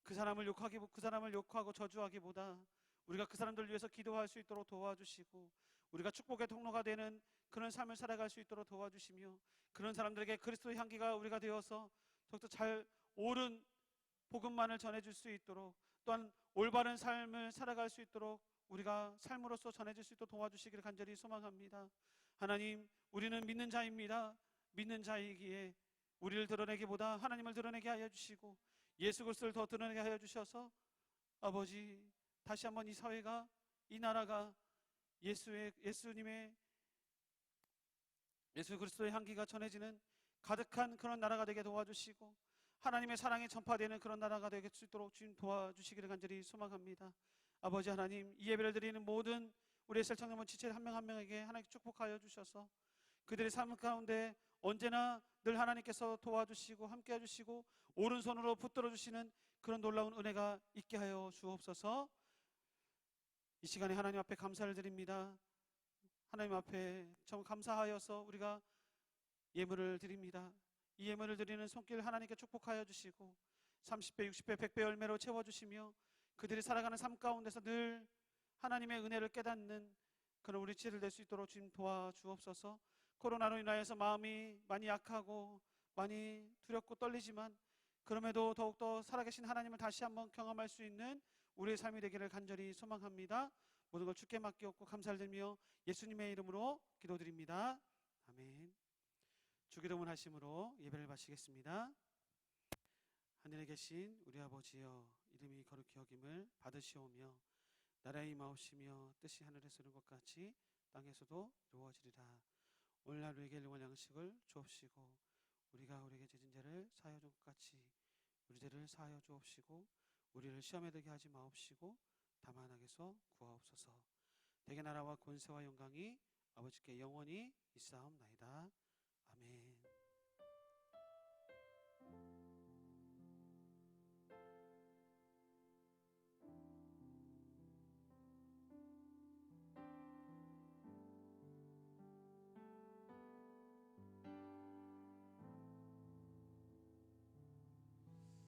그 사람을 욕하고 저주하기보다 우리가 그 사람들을 위해서 기도할 수 있도록 도와주시고, 우리가 축복의 통로가 되는 그런 삶을 살아갈 수 있도록 도와주시며, 그런 사람들에게 그리스도의 향기가 우리가 되어서 더욱더 잘 옳은 복음만을 전해줄 수 있도록, 또한 올바른 삶을 살아갈 수 있도록 우리가 삶으로서 전해질 수 있도록 도와주시기를 간절히 소망합니다. 하나님, 우리는 믿는 자입니다. 믿는 자이기에 우리를 드러내기보다 하나님을 드러내게 하여 주시고 예수 그리스도를 더 드러내게 하여 주셔서 아버지, 다시 한번 이 사회가, 이 나라가 예수 그리스도의 향기가 전해지는 가득한 그런 나라가 되게 도와주시고 하나님의 사랑이 전파되는 그런 나라가 되게 수 있도록 주님 도와주시기를 간절히 소망합니다. 아버지 하나님, 이 예배를 드리는 모든 우리 에셀 청년분 지체 한 명 한 명에게 하나님께 축복하여 주셔서 그들의 삶 가운데 언제나 늘 하나님께서 도와주시고 함께 해주시고 오른손으로 붙들어 주시는 그런 놀라운 은혜가 있게 하여 주옵소서. 이 시간에 하나님 앞에 감사를 드립니다. 하나님 앞에 정말 감사하여서 우리가 예물을 드립니다. 이 예물을 드리는 손길 하나님께 축복하여 주시고 30배, 60배, 100배 열매로 채워주시며 그들이 살아가는 삶 가운데서 늘 하나님의 은혜를 깨닫는 그런 우리 지혜를 낼 수 있도록 주님 도와주옵소서. 코로나로 인하여서 마음이 많이 약하고 많이 두렵고 떨리지만 그럼에도 더욱더 살아계신 하나님을 다시 한번 경험할 수 있는 우리의 삶이 되기를 간절히 소망합니다. 모든 걸 주께 맡기옵고 감사를 드리며 예수님의 이름으로 기도드립니다. 아멘. 주기도문 하심으로 예배를 마치겠습니다. 하늘에 계신 우리 아버지여, 이름이 거룩히 여김을 받으시오며 나라의 임하옵시며 뜻이 하늘에서 이룬 것 같이 땅에서도 이루어지리라. 오늘날 우리에게 일용할 양식을 주옵시고 우리가 우리에게 죄진 자를 사하여 준 것 같이 우리 죄를 사하여 주옵시고 우리를 시험에 들게 하지 마옵시고 다만 악에서 구하옵소서. 대개 나라와 권세와 영광이 아버지께 영원히 있사옵나이다.